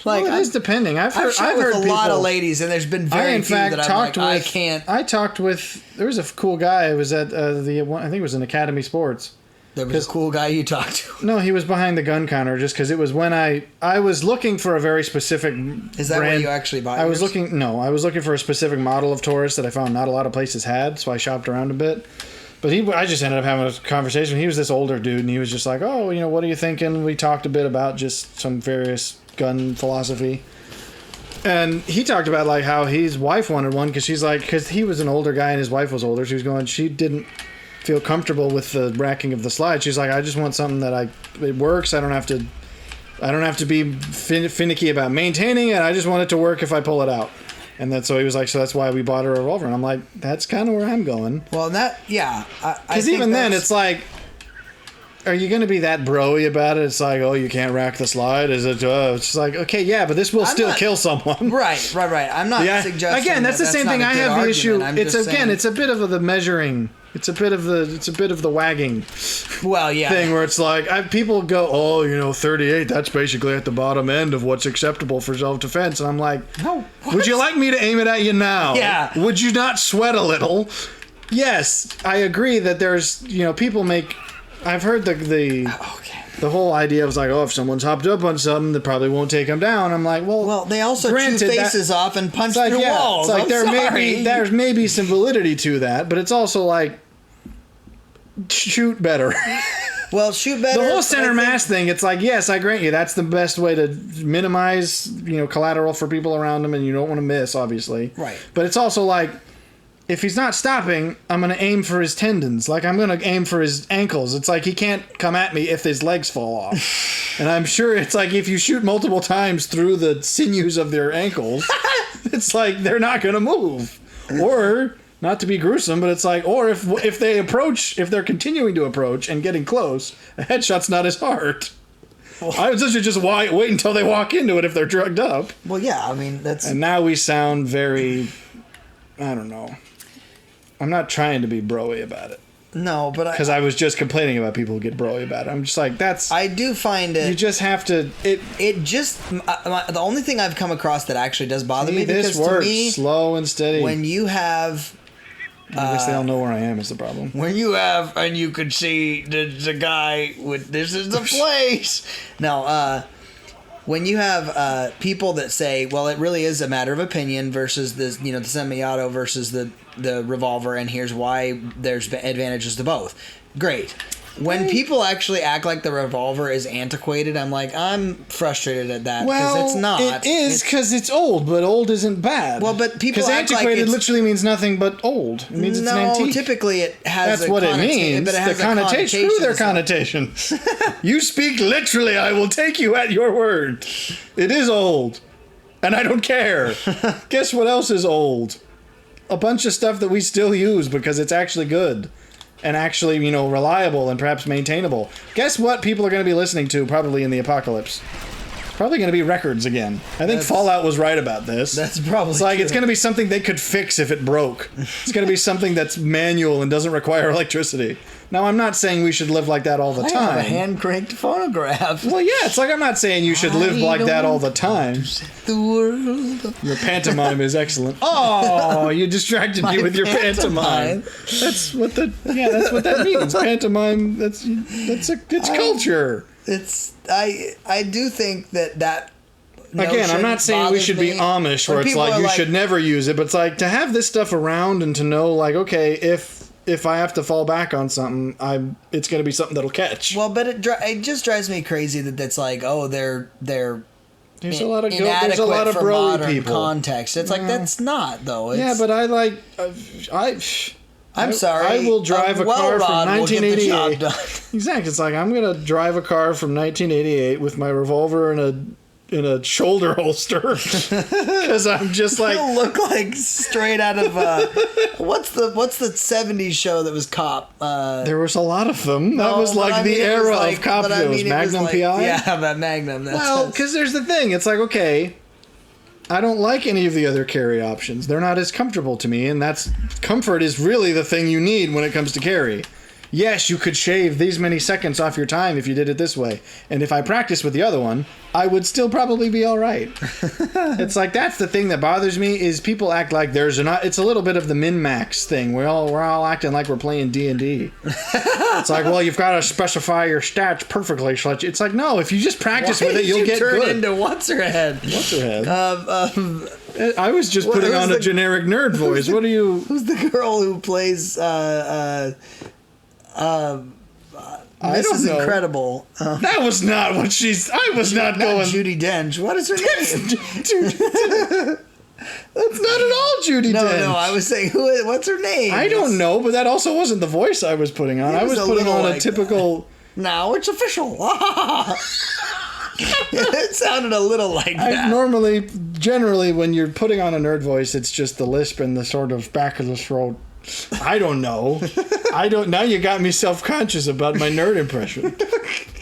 [SPEAKER 2] It is depending. I've heard
[SPEAKER 3] a lot of ladies, and there's been very few that I'm like, I can't.
[SPEAKER 2] I talked with. There was a cool guy. It was at I think it was in Academy Sports.
[SPEAKER 3] There was a cool guy you talked to.
[SPEAKER 2] No, he was behind the gun counter just because it was when I was looking for a very specific.
[SPEAKER 3] Is that where you actually bought?
[SPEAKER 2] I was looking for a specific model of Taurus that I found not a lot of places had, so I shopped around a bit. But I just ended up having a conversation. He was this older dude, and he was just like, "Oh, what are you thinking?" We talked a bit about just some various gun philosophy, and he talked about like how his wife wanted one because he was an older guy and his wife was older. She didn't feel comfortable with the racking of the slide. She's like, "I just want something that it works. I don't have to be finicky about maintaining it. I just want it to work if I pull it out." And so he was like, so that's why we bought her a revolver. And I'm like, that's kind of where I'm going.
[SPEAKER 3] Well,
[SPEAKER 2] because even then, it's like, are you going to be that broy about it? It's like, oh, you can't rack the slide. Is it? It's just like, okay, yeah, but this will still kill someone.
[SPEAKER 3] Right. I'm not suggesting.
[SPEAKER 2] Again, that's the same thing. I have the issue. It's a bit of the measuring. It's a bit of the wagging.
[SPEAKER 3] Well, yeah.
[SPEAKER 2] Thing where it's like people go, oh, 38. That's basically at the bottom end of what's acceptable for self-defense, and I'm like, no. What? Would you like me to aim it at you now?
[SPEAKER 3] Yeah.
[SPEAKER 2] Would you not sweat a little? Yes, I agree that there's people make. I've heard the whole idea was like, oh, if someone's hopped up on something, they probably won't take them down. I'm like, well,
[SPEAKER 3] they also chew faces off and punch through walls.
[SPEAKER 2] It's like there's maybe some validity to that, but it's also like, shoot better.
[SPEAKER 3] Well, shoot better.
[SPEAKER 2] The whole center mass thing, it's like, yes, I grant you, that's the best way to minimize, collateral for people around them, and you don't want to miss, obviously.
[SPEAKER 3] Right.
[SPEAKER 2] But it's also like, if he's not stopping, I'm going to aim for his tendons. Like, I'm going to aim for his ankles. It's like he can't come at me if his legs fall off. And I'm sure it's like if you shoot multiple times through the sinews of their ankles, it's like they're not going to move. Or, not to be gruesome, but it's like, or if they're continuing to approach and getting close, a headshot's not as hard. Well, I would just wait until they walk into it if they're drugged up.
[SPEAKER 3] Well, yeah, I mean, that's...
[SPEAKER 2] And now we sound very... I don't know. I'm not trying to be broy about it.
[SPEAKER 3] No, but
[SPEAKER 2] because I was just complaining about people who get broy about it. I'm just like, that's...
[SPEAKER 3] I do find it...
[SPEAKER 2] You just have to...
[SPEAKER 3] The only thing I've come across that actually does bother me,
[SPEAKER 2] because
[SPEAKER 3] this works,
[SPEAKER 2] to me, slow and steady.
[SPEAKER 3] When you have...
[SPEAKER 2] I guess they don't know where I am is the problem.
[SPEAKER 3] When you have... And you could see the guy with... This is the place! No, when you have people that say, well, it really is a matter of opinion versus the semi-auto versus the revolver, and here's why there's advantages to both. Great. When people actually act like the revolver is antiquated, I'm frustrated at that because it's not.
[SPEAKER 2] It is because it's old, but old isn't bad.
[SPEAKER 3] Well, but people
[SPEAKER 2] because
[SPEAKER 3] act
[SPEAKER 2] antiquated
[SPEAKER 3] like
[SPEAKER 2] literally means nothing but old. It means it's an antique.
[SPEAKER 3] Typically it has.
[SPEAKER 2] That's what it means.
[SPEAKER 3] But it has
[SPEAKER 2] the connotation. Screw their connotations. You speak literally. I will take you at your word. It is old, and I don't care. Guess what else is old? A bunch of stuff that we still use because it's actually good. And actually, reliable and perhaps maintainable. Guess what people are going to be listening to probably in the apocalypse? Probably going to be records again. I think Fallout was right about this.
[SPEAKER 3] That's probably
[SPEAKER 2] It's like
[SPEAKER 3] true.
[SPEAKER 2] It's going to be something they could fix if it broke. It's going to be something that's manual and doesn't require electricity. Now, I'm not saying we should live like that all the time.
[SPEAKER 3] I have a hand-cranked phonograph.
[SPEAKER 2] Well, yeah, it's like I'm not saying you should live like that all the time.
[SPEAKER 3] The world.
[SPEAKER 2] Your pantomime is excellent. Oh, you distracted me with your pantomime. That's what that means. Pantomime. It's culture.
[SPEAKER 3] I do think that.
[SPEAKER 2] Again, I'm not saying we should be Amish, where it's like you should never use it, but it's like to have this stuff around and to know, like, okay, if I have to fall back on something, it's going to be something that'll catch.
[SPEAKER 3] Well, but it just drives me crazy that's like, oh, they're
[SPEAKER 2] there's a lot of
[SPEAKER 3] for
[SPEAKER 2] bro
[SPEAKER 3] modern
[SPEAKER 2] people.
[SPEAKER 3] Context. It's like that's not though.
[SPEAKER 2] Yeah, but I like
[SPEAKER 3] I'm sorry.
[SPEAKER 2] I will drive a car from 1988.
[SPEAKER 3] Exactly.
[SPEAKER 2] It's like I'm going to drive a car from 1988 with my revolver in a shoulder holster because I'm just like
[SPEAKER 3] you look like straight out of what's the 70s show that was Cop?
[SPEAKER 2] There was a lot of them. That was like the era of cop shows. Magnum PI.
[SPEAKER 3] Yeah, that Magnum.
[SPEAKER 2] Well, because there's the thing. It's like, okay, I don't like any of the other carry options. They're not as comfortable to me, and comfort is really the thing you need when it comes to carry. Yes, you could shave these many seconds off your time if you did it this way. And if I practiced with the other one, I would still probably be all right. It's like, that's the thing that bothers me, is people act like it's a little bit of the min-max thing. We're all acting like we're playing D&D. It's like, well, you've got to specify your stats perfectly. So it's like, no, if you just practice with it, you'll get good.
[SPEAKER 3] Turn into What's-Her-Head?
[SPEAKER 2] What's-Her-Head? I was just putting on a generic nerd voice. What are you...
[SPEAKER 3] Who's the girl who plays... This is incredible.
[SPEAKER 2] That was not what I was not going.
[SPEAKER 3] Judi Dench. What is her name?
[SPEAKER 2] That's not at all Judi Dench.
[SPEAKER 3] No. I was saying, what's her name?
[SPEAKER 2] I don't know, but that also wasn't the voice I was putting on. I was putting on a typical.
[SPEAKER 3] Now it's official. It sounded a little like that.
[SPEAKER 2] Generally, when you're putting on a nerd voice, it's just the lisp and the sort of back of the throat. I don't know. Now you got me self-conscious about my nerd impression.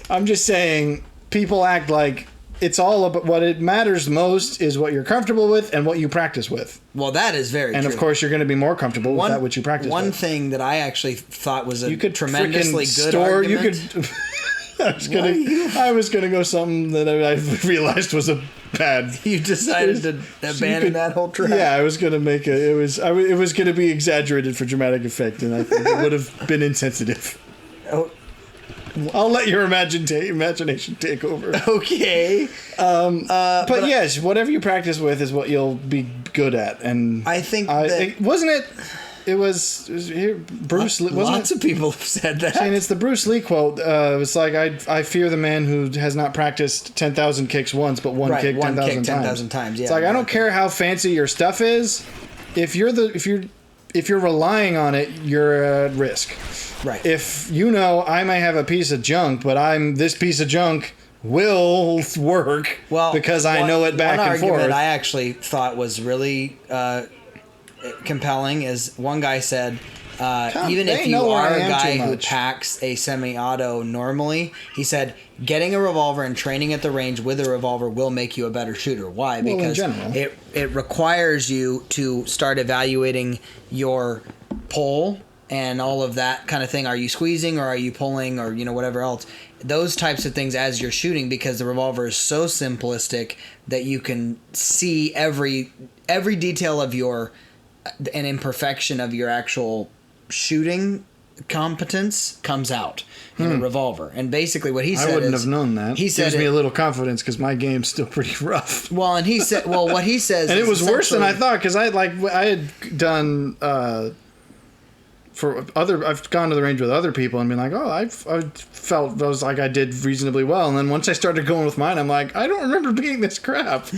[SPEAKER 2] I'm just saying, people act like it's all about what it matters most is what you're comfortable with and what you practice with.
[SPEAKER 3] Well, that is very
[SPEAKER 2] and
[SPEAKER 3] true.
[SPEAKER 2] of course, you're going to be more comfortable with that which you practice with.
[SPEAKER 3] One thing that I actually thought was a tremendously good argument.
[SPEAKER 2] You could. I was gonna go something that I realized was a bad.
[SPEAKER 3] You decided to abandon that whole track.
[SPEAKER 2] Yeah, I was gonna make it was gonna be exaggerated for dramatic effect, and I think it would have been insensitive.
[SPEAKER 3] Oh.
[SPEAKER 2] I'll let your imagination take over.
[SPEAKER 3] Okay.
[SPEAKER 2] But yes, whatever you practice with is what you'll be good at, and
[SPEAKER 3] I think
[SPEAKER 2] wasn't it. It was Bruce Lee.
[SPEAKER 3] Lots of people have said that.
[SPEAKER 2] And it's the Bruce Lee quote. It's like, I fear the man who has not practiced 10,000 kicks once, but one kick 10,000 times.
[SPEAKER 3] Yeah,
[SPEAKER 2] it's like, I don't care how fancy your stuff is. If you're relying on it, you're at risk.
[SPEAKER 3] Right.
[SPEAKER 2] If I may have a piece of junk, but this piece of junk will work because I know it back and forth. One argument
[SPEAKER 3] I actually thought was really compelling is one guy said, even if you are a guy who packs a semi-auto normally, he said getting a revolver and training at the range with a revolver will make you a better shooter. Why? Because it requires you to start evaluating your pull and all of that kind of thing. Are you squeezing or are you pulling or whatever else? Those types of things as you're shooting, because the revolver is so simplistic that you can see every detail of an imperfection of your actual shooting competence comes out in a revolver. And basically what he said
[SPEAKER 2] I wouldn't have known that.
[SPEAKER 3] He said
[SPEAKER 2] gives me a little confidence because my game's still pretty rough.
[SPEAKER 3] Well, and he said, well, what he says,
[SPEAKER 2] and
[SPEAKER 3] is
[SPEAKER 2] it was worse than I
[SPEAKER 3] essentially-
[SPEAKER 2] thought because I had done I've gone to the range with other people and been like, oh, I felt those like I did reasonably well, and then once I started going with mine, I'm like, I don't remember being this crap.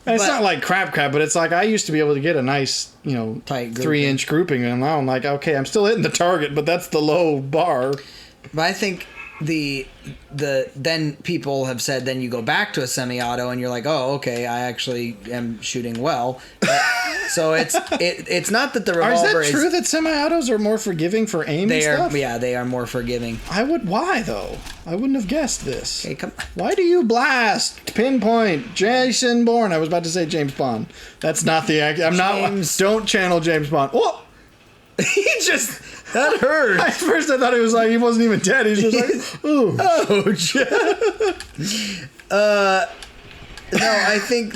[SPEAKER 2] And it's not like crap, but it's like I used to be able to get a nice,
[SPEAKER 3] tight
[SPEAKER 2] 3-inch grouping, and now I'm like, okay, I'm still hitting the target, but that's the low bar.
[SPEAKER 3] But I think then people have said then you go back to a semi-auto and you're like, oh, okay, I actually am shooting well. So it's not that the revolver
[SPEAKER 2] Is that true that semi-autos are more forgiving for aim and stuff?
[SPEAKER 3] Yeah, they are more forgiving.
[SPEAKER 2] Why though? I wouldn't have guessed this.
[SPEAKER 3] Okay, come.
[SPEAKER 2] Why do you blast? Pinpoint. Jason Bourne. I was about to say James Bond. That's not the act. Don't channel James Bond. Oh!
[SPEAKER 3] That hurt.
[SPEAKER 2] At first I thought it was like he wasn't even dead. He's just like, ooh.
[SPEAKER 3] Ouch. No, I think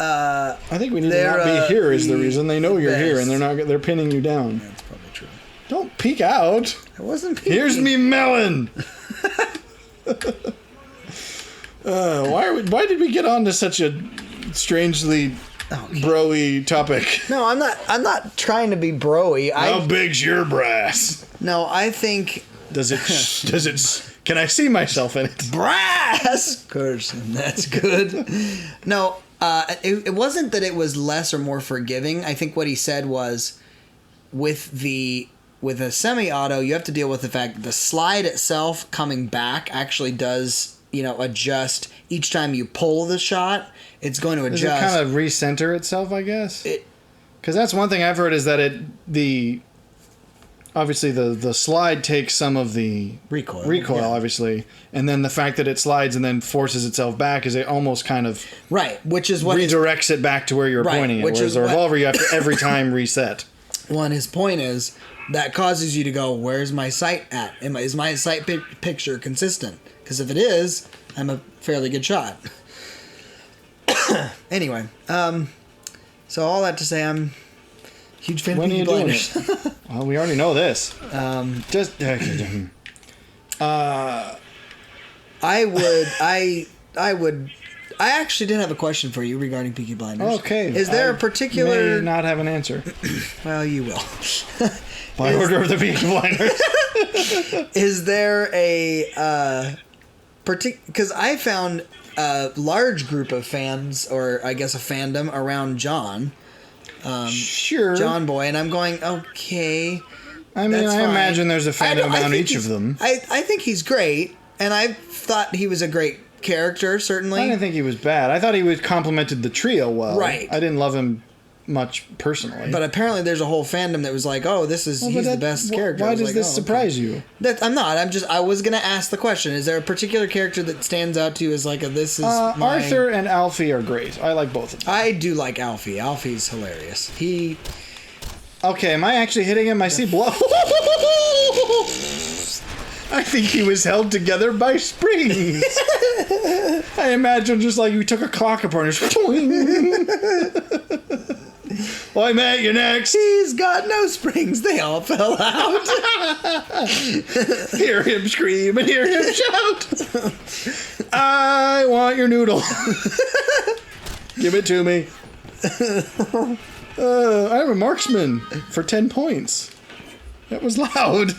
[SPEAKER 2] I think we need to not be here is the reason. They know you're here and they're pinning you down.
[SPEAKER 3] That's probably true.
[SPEAKER 2] Don't peek out.
[SPEAKER 3] I wasn't peeking.
[SPEAKER 2] Here's me melon. Why did we get on to such a strangely bro-y topic?
[SPEAKER 3] No, I'm not trying to be bro-y.
[SPEAKER 2] How big's your brass?
[SPEAKER 3] No, I think
[SPEAKER 2] Does it can I see myself in it?
[SPEAKER 3] brass. Curse, that's good. No, it wasn't that it was less or more forgiving. I think what he said was with a semi-auto, you have to deal with the fact that the slide itself coming back actually does, adjust each time you pull the shot. It's going to adjust.
[SPEAKER 2] Does it kind of recenter itself, I guess? Because that's one thing I've heard is that obviously the slide takes some of the recoil, obviously, and then the fact that it slides and then forces itself back is it almost kind of
[SPEAKER 3] which is what
[SPEAKER 2] redirects it back to where you're pointing it. Whereas a revolver, you have to every time reset.
[SPEAKER 3] One, his point is that causes you to go, where's my sight at? Is my sight picture consistent? Because if it is, I'm a fairly good shot. Anyway, so all that to say, I'm a huge fan of Peaky Blinders.
[SPEAKER 2] Well, we already know this.
[SPEAKER 3] I actually did have a question for you regarding Peaky Blinders.
[SPEAKER 2] Okay.
[SPEAKER 3] Is there a particular...
[SPEAKER 2] may not have an answer.
[SPEAKER 3] Well, you will.
[SPEAKER 2] By order of the Peaky Blinders.
[SPEAKER 3] Is there a... Because I found a large group of fans, or I guess a fandom, around John.
[SPEAKER 2] Sure.
[SPEAKER 3] John Boy, and I'm going, okay.
[SPEAKER 2] I mean, I imagine there's a fandom around each of them.
[SPEAKER 3] I think he's great, and I thought he was a great character, certainly.
[SPEAKER 2] I didn't think he was bad. I thought he complimented the trio well.
[SPEAKER 3] Right.
[SPEAKER 2] I didn't love him much personally.
[SPEAKER 3] But apparently there's a whole fandom that was like, oh, he's the best character.
[SPEAKER 2] Why does this surprise you?
[SPEAKER 3] I'm not. I was going to ask the question. Is there a particular character that stands out to you as like, this is
[SPEAKER 2] Arthur and Alfie are great. I like both of them.
[SPEAKER 3] I do like Alfie. Alfie's hilarious.
[SPEAKER 2] Okay, am I actually hitting him? I see blood. I think he was held together by springs. I imagine just like you took a clock apart and just... Oi, mate, you're next.
[SPEAKER 3] He's got no springs. They all fell out.
[SPEAKER 2] Hear him scream and hear him shout. I want your noodle. Give it to me. I'm a marksman for 10 points. That was loud.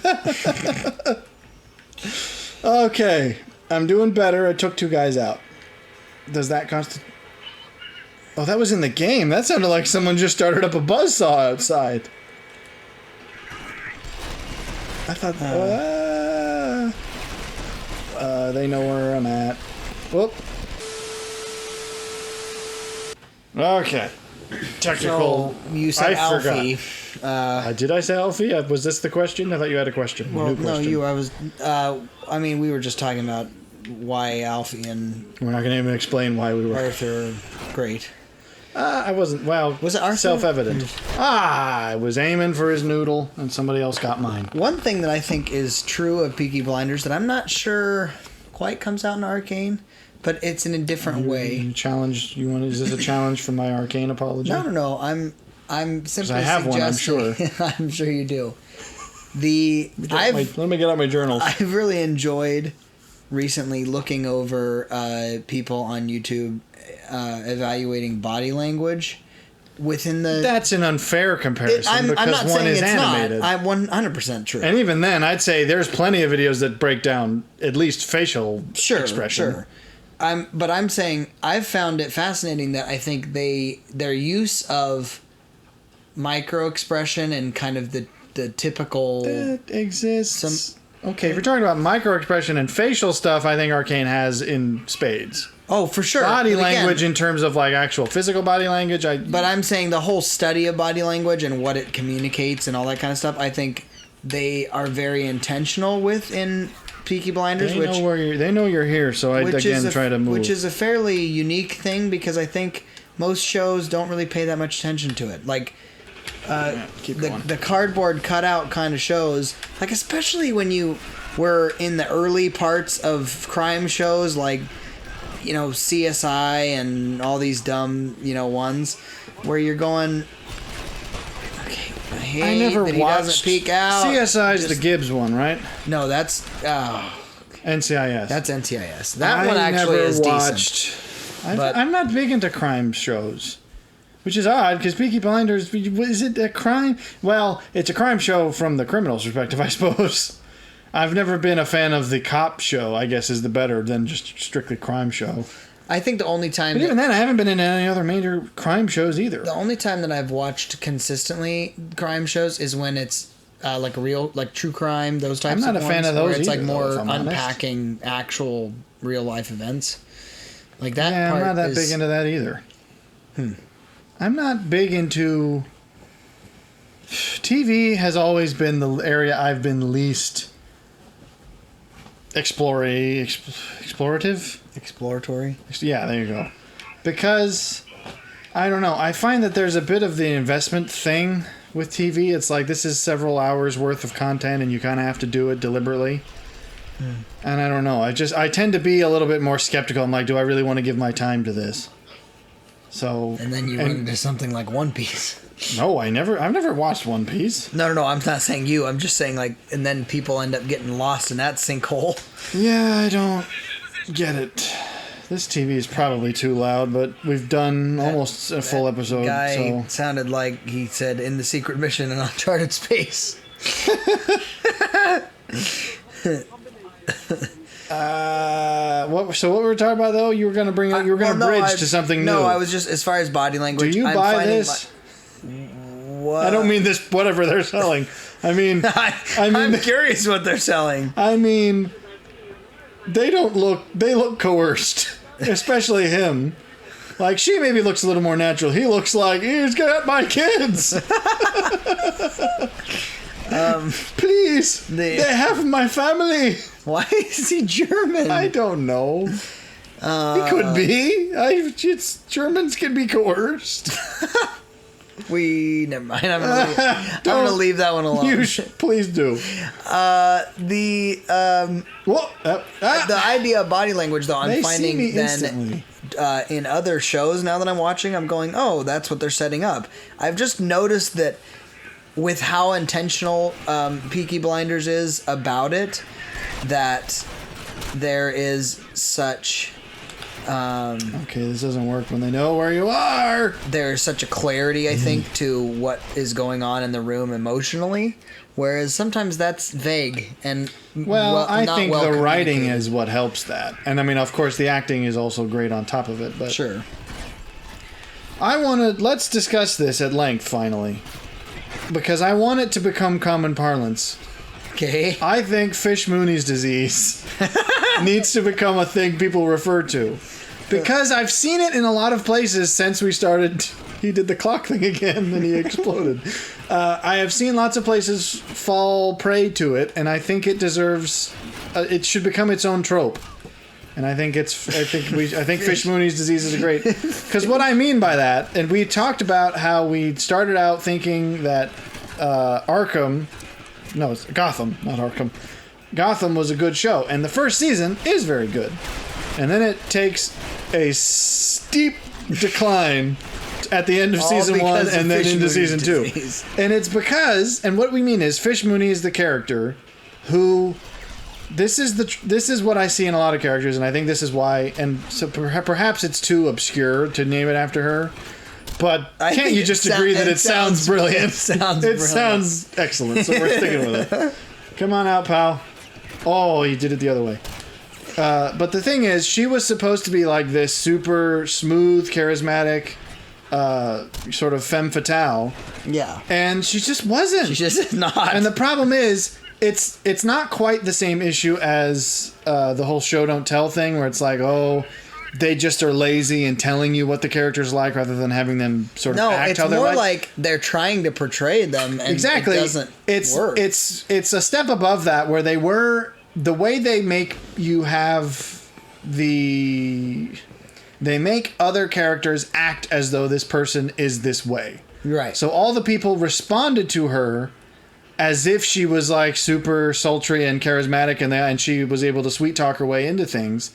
[SPEAKER 2] Okay, I'm doing better. I took 2 guys out. Does that constitute... Oh, that was in the game. That sounded like someone just started up a buzzsaw outside. I thought... they know where I'm at. Whoop. Okay. Technical.
[SPEAKER 3] So you said Alfie.
[SPEAKER 2] Did I say Alfie? Was this the question? I thought you had a question.
[SPEAKER 3] Well, no, you. I was. We were just talking about why Alfie and
[SPEAKER 2] we're not going to even explain why we were.
[SPEAKER 3] Arthur, great.
[SPEAKER 2] I wasn't. Well,
[SPEAKER 3] was it Arthur?
[SPEAKER 2] Self-evident. I was aiming for his noodle, and somebody else got mine.
[SPEAKER 3] One thing that I think is true of Peaky Blinders that I'm not sure quite comes out in Arcane, but it's in a different way.
[SPEAKER 2] Challenge? Is this a challenge for my Arcane apology?
[SPEAKER 3] No. I'm simply
[SPEAKER 2] I have one, I'm sure.
[SPEAKER 3] I'm sure you do.
[SPEAKER 2] Let me get out my journals.
[SPEAKER 3] I've really enjoyed recently looking over people on YouTube evaluating body language within the.
[SPEAKER 2] That's an unfair comparison because
[SPEAKER 3] I'm not
[SPEAKER 2] one
[SPEAKER 3] saying
[SPEAKER 2] is
[SPEAKER 3] it's
[SPEAKER 2] animated.
[SPEAKER 3] not. I'm 100% true.
[SPEAKER 2] And even then, I'd say there's plenty of videos that break down at least facial expression.
[SPEAKER 3] Sure. But I'm saying I've found it fascinating that I think their use of micro expression and kind of the typical
[SPEAKER 2] that exists. Okay, if you're talking about micro expression and facial stuff, I think Arcane has in spades.
[SPEAKER 3] Oh, for sure.
[SPEAKER 2] Body language in terms of like actual physical body language.
[SPEAKER 3] But I'm saying the whole study of body language and what it communicates and all that kind of stuff. I think they are very intentional with in Peaky Blinders.
[SPEAKER 2] They know you're here, so I again try to move.
[SPEAKER 3] Which is a fairly unique thing because I think most shows don't really pay that much attention to it. Like. The cardboard cutout kind of shows, like especially when you were in the early parts of crime shows, like CSI and all these dumb ones, where you're going. Okay, I
[SPEAKER 2] never
[SPEAKER 3] that
[SPEAKER 2] watched.
[SPEAKER 3] He doesn't peek out.
[SPEAKER 2] CSI's the Gibbs one, right?
[SPEAKER 3] No, that's
[SPEAKER 2] NCIS.
[SPEAKER 3] That's NCIS. That one actually is decent.
[SPEAKER 2] I'm not big into crime shows. Which is odd, because Peaky Blinders, is it a crime? Well, it's a crime show from the criminal's perspective, I suppose. I've never been a fan of the cop show, I guess, is the better than just strictly crime show.
[SPEAKER 3] I think the only time...
[SPEAKER 2] But even then, I haven't been in any other major crime shows either.
[SPEAKER 3] The only time that I've watched consistently crime shows is when it's like true crime, those types of ones.
[SPEAKER 2] I'm not a fan of those
[SPEAKER 3] it's
[SPEAKER 2] either,
[SPEAKER 3] like more
[SPEAKER 2] if I'm
[SPEAKER 3] unpacking actual real-life events. Like that
[SPEAKER 2] yeah,
[SPEAKER 3] part
[SPEAKER 2] I'm not that big into that either. I'm not big into... TV has always been the area I've been least exploratory. Yeah, there you go. Because, I don't know, I find that there's a bit of the investment thing with TV. It's like this is several hours worth of content and you kind of have to do it deliberately. And I don't know, I tend to be a little bit more skeptical. I'm like, do I really want to give my time to this? So,
[SPEAKER 3] and then you run into something like One Piece.
[SPEAKER 2] No, I've never watched One Piece.
[SPEAKER 3] No, I'm not saying you. I'm just saying and then people end up getting lost in that sinkhole.
[SPEAKER 2] Yeah, I don't get it. This TV is probably too loud, but we've done almost a full episode.
[SPEAKER 3] Guy sounded like he said in the secret mission in uncharted space.
[SPEAKER 2] So what were we talking about though? You were going to bring up. You were going to bridge to something new.
[SPEAKER 3] No, I was just as far as body language.
[SPEAKER 2] Do you buy this?
[SPEAKER 3] What?
[SPEAKER 2] I don't mean this. Whatever they're selling. I mean,
[SPEAKER 3] I'm curious what they're selling.
[SPEAKER 2] I mean, they look coerced, especially him. Like she maybe looks a little more natural. He looks like he's got my kids. Please, they have my family.
[SPEAKER 3] Why is he German?
[SPEAKER 2] I don't know. He could be. Germans can be coerced.
[SPEAKER 3] Never mind. I'm gonna leave that one alone.
[SPEAKER 2] Please do.
[SPEAKER 3] The idea of body language, though, I'm finding then in other shows now that I'm watching, I'm going, oh, that's what they're setting up. I've just noticed that with how intentional Peaky Blinders is about it, that there is such...
[SPEAKER 2] okay, this doesn't work when they know where you are.
[SPEAKER 3] There's such a clarity, I think, to what is going on in the room emotionally, whereas sometimes that's vague and
[SPEAKER 2] I think the writing is what helps that, and I mean, of course, the acting is also great on top of it. But
[SPEAKER 3] sure,
[SPEAKER 2] let's discuss this at length finally, because I want it to become common parlance.
[SPEAKER 3] Okay.
[SPEAKER 2] I think Fish Mooney's disease needs to become a thing people refer to. Because I've seen it in a lot of places since we started. He did the clock thing again and he exploded. I have seen lots of places fall prey to it, and I think it deserves... it should become its own trope. And I think Fish Mooney's disease is great. Because what I mean by that, and we talked about how we started out thinking that Arkham... No, it's Gotham, not Arkham. Gotham was a good show, and the first season is very good. And then it takes a steep decline at the end of
[SPEAKER 3] All
[SPEAKER 2] season one
[SPEAKER 3] because of
[SPEAKER 2] and then
[SPEAKER 3] Fish
[SPEAKER 2] into
[SPEAKER 3] Mooney's
[SPEAKER 2] season two.
[SPEAKER 3] disease.
[SPEAKER 2] And it's because, and what we mean is Fish Mooney is the character who, this is what I see in a lot of characters, and I think this is why, and so perhaps it's too obscure to name it after her, but can't you just agree that it sounds brilliant? It sounds excellent, so we're sticking with it. Come on out, pal. Oh, you did it the other way. But the thing is, she was supposed to be like this super smooth, charismatic, sort of femme fatale.
[SPEAKER 3] Yeah.
[SPEAKER 2] And she just wasn't.
[SPEAKER 3] She just is not.
[SPEAKER 2] And the problem is, it's not quite the same issue as the whole show don't tell thing, where it's like, oh, they just are lazy and telling you what the character's like rather than having them sort of act how they're like.
[SPEAKER 3] No, it's more like they're trying to portray them, and
[SPEAKER 2] exactly.
[SPEAKER 3] it doesn't work.
[SPEAKER 2] It's a step above that, where they were, the way they make you have they make other characters act as though this person is this way.
[SPEAKER 3] Right.
[SPEAKER 2] So all the people responded to her as if she was like super sultry and charismatic, and she was able to sweet talk her way into things.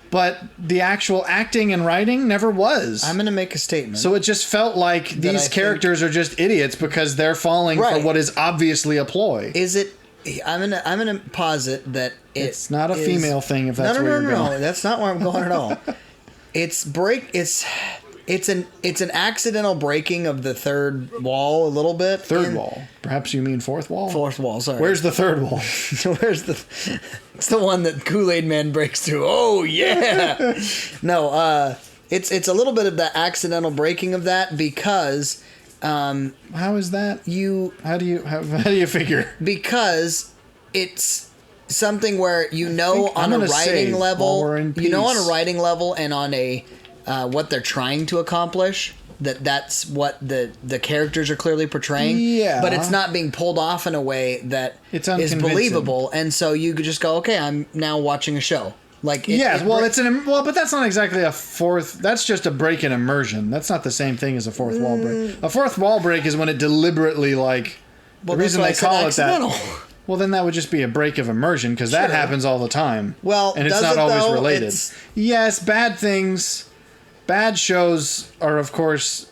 [SPEAKER 2] But the actual acting and writing never was.
[SPEAKER 3] I'm going to make a statement.
[SPEAKER 2] So it just felt like these characters are just idiots because they're falling for what is obviously a ploy.
[SPEAKER 3] Is it? I'm gonna posit that
[SPEAKER 2] it's not a female thing. If that's where you're going.
[SPEAKER 3] No, that's not where I'm going at all. It's an accidental breaking of the third wall a little bit.
[SPEAKER 2] Third wall. Perhaps you mean fourth wall?
[SPEAKER 3] Fourth wall, sorry.
[SPEAKER 2] Where's the third wall?
[SPEAKER 3] It's the one that Kool-Aid Man breaks through. Oh yeah. No, it's a little bit of the accidental breaking of that because
[SPEAKER 2] how is that? How do you figure?
[SPEAKER 3] Because it's something where on a writing level and on a what they're trying to accomplish, that's what the characters are clearly portraying.
[SPEAKER 2] Yeah.
[SPEAKER 3] But it's not being pulled off in a way that is believable, and so you could just go, okay, I'm now watching a show. Like
[SPEAKER 2] but that's not exactly a fourth. That's just a break in immersion. That's not the same thing as a fourth wall break. A fourth wall break is when it deliberately the reason they call it that. Well, then that would just be a break of immersion because that happens all the time.
[SPEAKER 3] Well,
[SPEAKER 2] and it's not always related. Yes, bad things. Bad shows are, of course...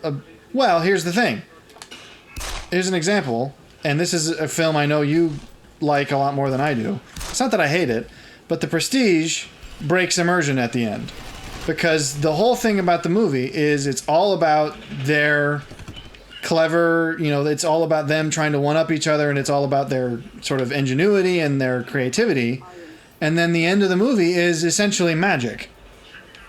[SPEAKER 2] well, here's the thing. Here's an example, and this is a film I know you like a lot more than I do. It's not that I hate it, but The Prestige breaks immersion at the end. Because the whole thing about the movie is it's all about their clever... it's all about them trying to one-up each other, and it's all about their sort of ingenuity and their creativity. And then the end of the movie is essentially magic.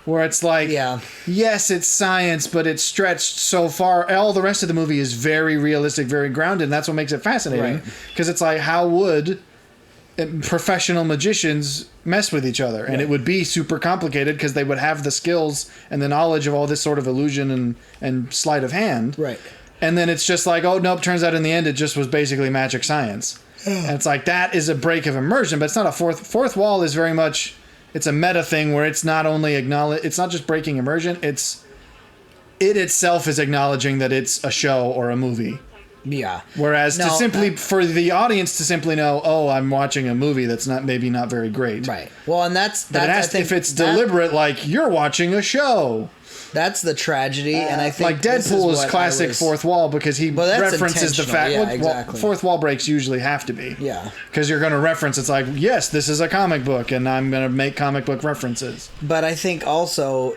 [SPEAKER 2] Where it's like, yes, it's science, but it's stretched so far. All the rest of the movie is very realistic, very grounded, and that's what makes it fascinating. Because it's like, how would professional magicians mess with each other? And it would be super complicated because they would have the skills and the knowledge of all this sort of illusion and sleight of hand.
[SPEAKER 3] Right.
[SPEAKER 2] And then it's just like, oh, nope, turns out in the end it just was basically magic science. And it's like, that is a break of immersion, but it's not a fourth wall is very much... It's a meta thing where it's not only it's not just breaking immersion, it itself is acknowledging that it's a show or a movie.
[SPEAKER 3] Yeah.
[SPEAKER 2] Whereas for the audience to simply know, oh, I'm watching a movie that's maybe not very great.
[SPEAKER 3] Right. Well, and that's
[SPEAKER 2] if it's deliberate, like you're watching a show.
[SPEAKER 3] That's the tragedy, and I think
[SPEAKER 2] like Deadpool is classic fourth wall because he references the fact.
[SPEAKER 3] Yeah, exactly.
[SPEAKER 2] Fourth wall breaks usually have to be.
[SPEAKER 3] Yeah.
[SPEAKER 2] Because you're going to reference. It's like, yes, this is a comic book, and I'm going to make comic book references.
[SPEAKER 3] But I think also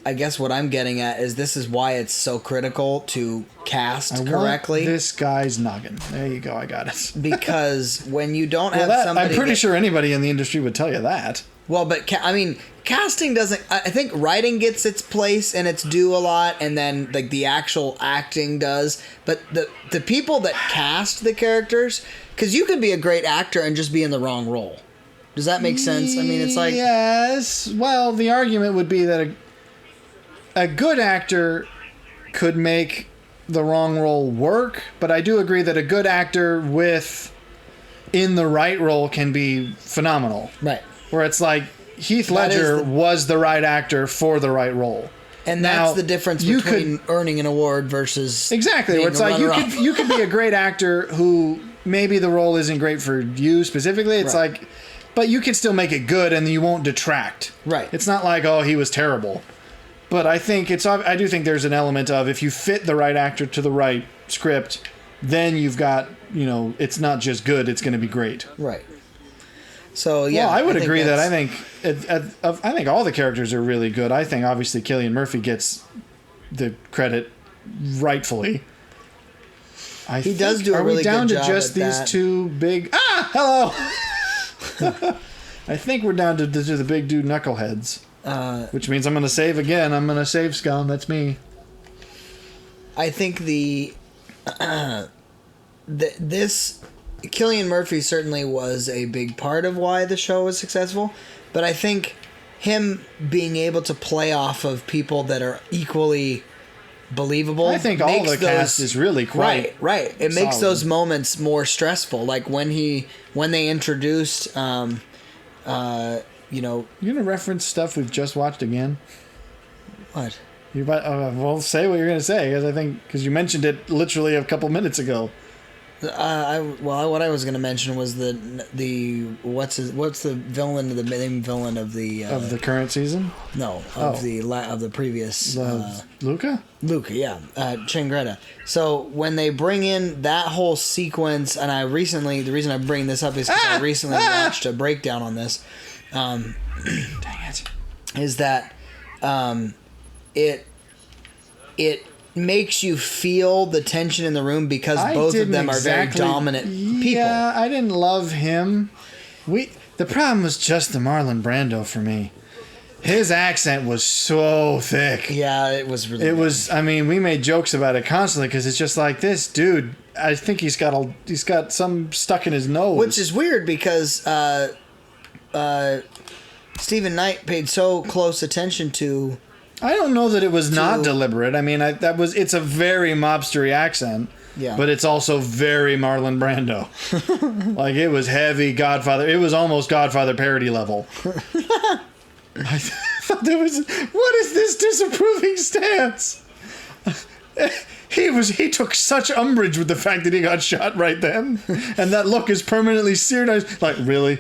[SPEAKER 3] I guess what I'm getting at is this is why it's so critical to cast correctly.
[SPEAKER 2] This guy's noggin. There you go. I got it.
[SPEAKER 3] Because when you don't have somebody,
[SPEAKER 2] I'm pretty sure anybody in the industry would tell you that.
[SPEAKER 3] Well, but casting doesn't. I think writing gets its place and its due a lot, and then like the actual acting does. But the people that cast the characters, because you can be a great actor and just be in the wrong role. Does that make sense? I mean, it's like
[SPEAKER 2] yes. Well, the argument would be that a good actor could make the wrong role work, but I do agree that a good actor in the right role can be phenomenal.
[SPEAKER 3] Right.
[SPEAKER 2] Where it's like Heath Ledger was the right actor for the right role.
[SPEAKER 3] And that's the difference between earning an award versus
[SPEAKER 2] exactly. Where it's like you could be a great actor who maybe the role isn't great for you specifically. It's like, but you can still make it good and you won't detract.
[SPEAKER 3] Right.
[SPEAKER 2] It's not like, oh, he was terrible. But I think I do think there's an element of if you fit the right actor to the right script, then you've got, it's not just good, it's going to be great.
[SPEAKER 3] Right. So, yeah.
[SPEAKER 2] Well, I would agree that I think all the characters are really good. I think, obviously, Cillian Murphy gets the credit rightfully.
[SPEAKER 3] He does do a really good job. Are we down to just these
[SPEAKER 2] two big... Hello! I think we're down to the big dude knuckleheads. Which means I'm going to save again. I'm going to save Scum. That's me.
[SPEAKER 3] I think this Cillian Murphy certainly was a big part of why the show was successful, but I think him being able to play off of people that are equally believable.
[SPEAKER 2] I think all the cast is really quite
[SPEAKER 3] right. It makes those moments more stressful. Like when they introduced. You gonna reference stuff we've just watched again?
[SPEAKER 2] What? Well, say what you're gonna say, because you mentioned it literally a couple minutes ago.
[SPEAKER 3] What I was gonna mention was the what's the villain, the main villain of the
[SPEAKER 2] current season?
[SPEAKER 3] No, of the previous
[SPEAKER 2] Luca.
[SPEAKER 3] Luca, yeah, Changreta. So when they bring in that whole sequence, and the reason I bring this up is because I recently watched a breakdown on this. Dang it! Is that it makes you feel the tension in the room because both of them are very dominant people.
[SPEAKER 2] Yeah, I didn't love him. The problem was just the Marlon Brando for me. His accent was so thick.
[SPEAKER 3] Yeah, it was really.
[SPEAKER 2] It was. I mean, we made jokes about it constantly because it's just like this dude. I think he's got some stuck in his nose,
[SPEAKER 3] which is weird because Stephen Knight paid so close attention to.
[SPEAKER 2] I don't know that it was not deliberate. I mean, it's a very mobstery accent.
[SPEAKER 3] Yeah.
[SPEAKER 2] But it's also very Marlon Brando. Like, it was heavy Godfather. It was almost Godfather parody level. I thought there was... What is this disapproving stance? He took such umbrage with the fact that he got shot right then. And that look is permanently seared. I was like, really?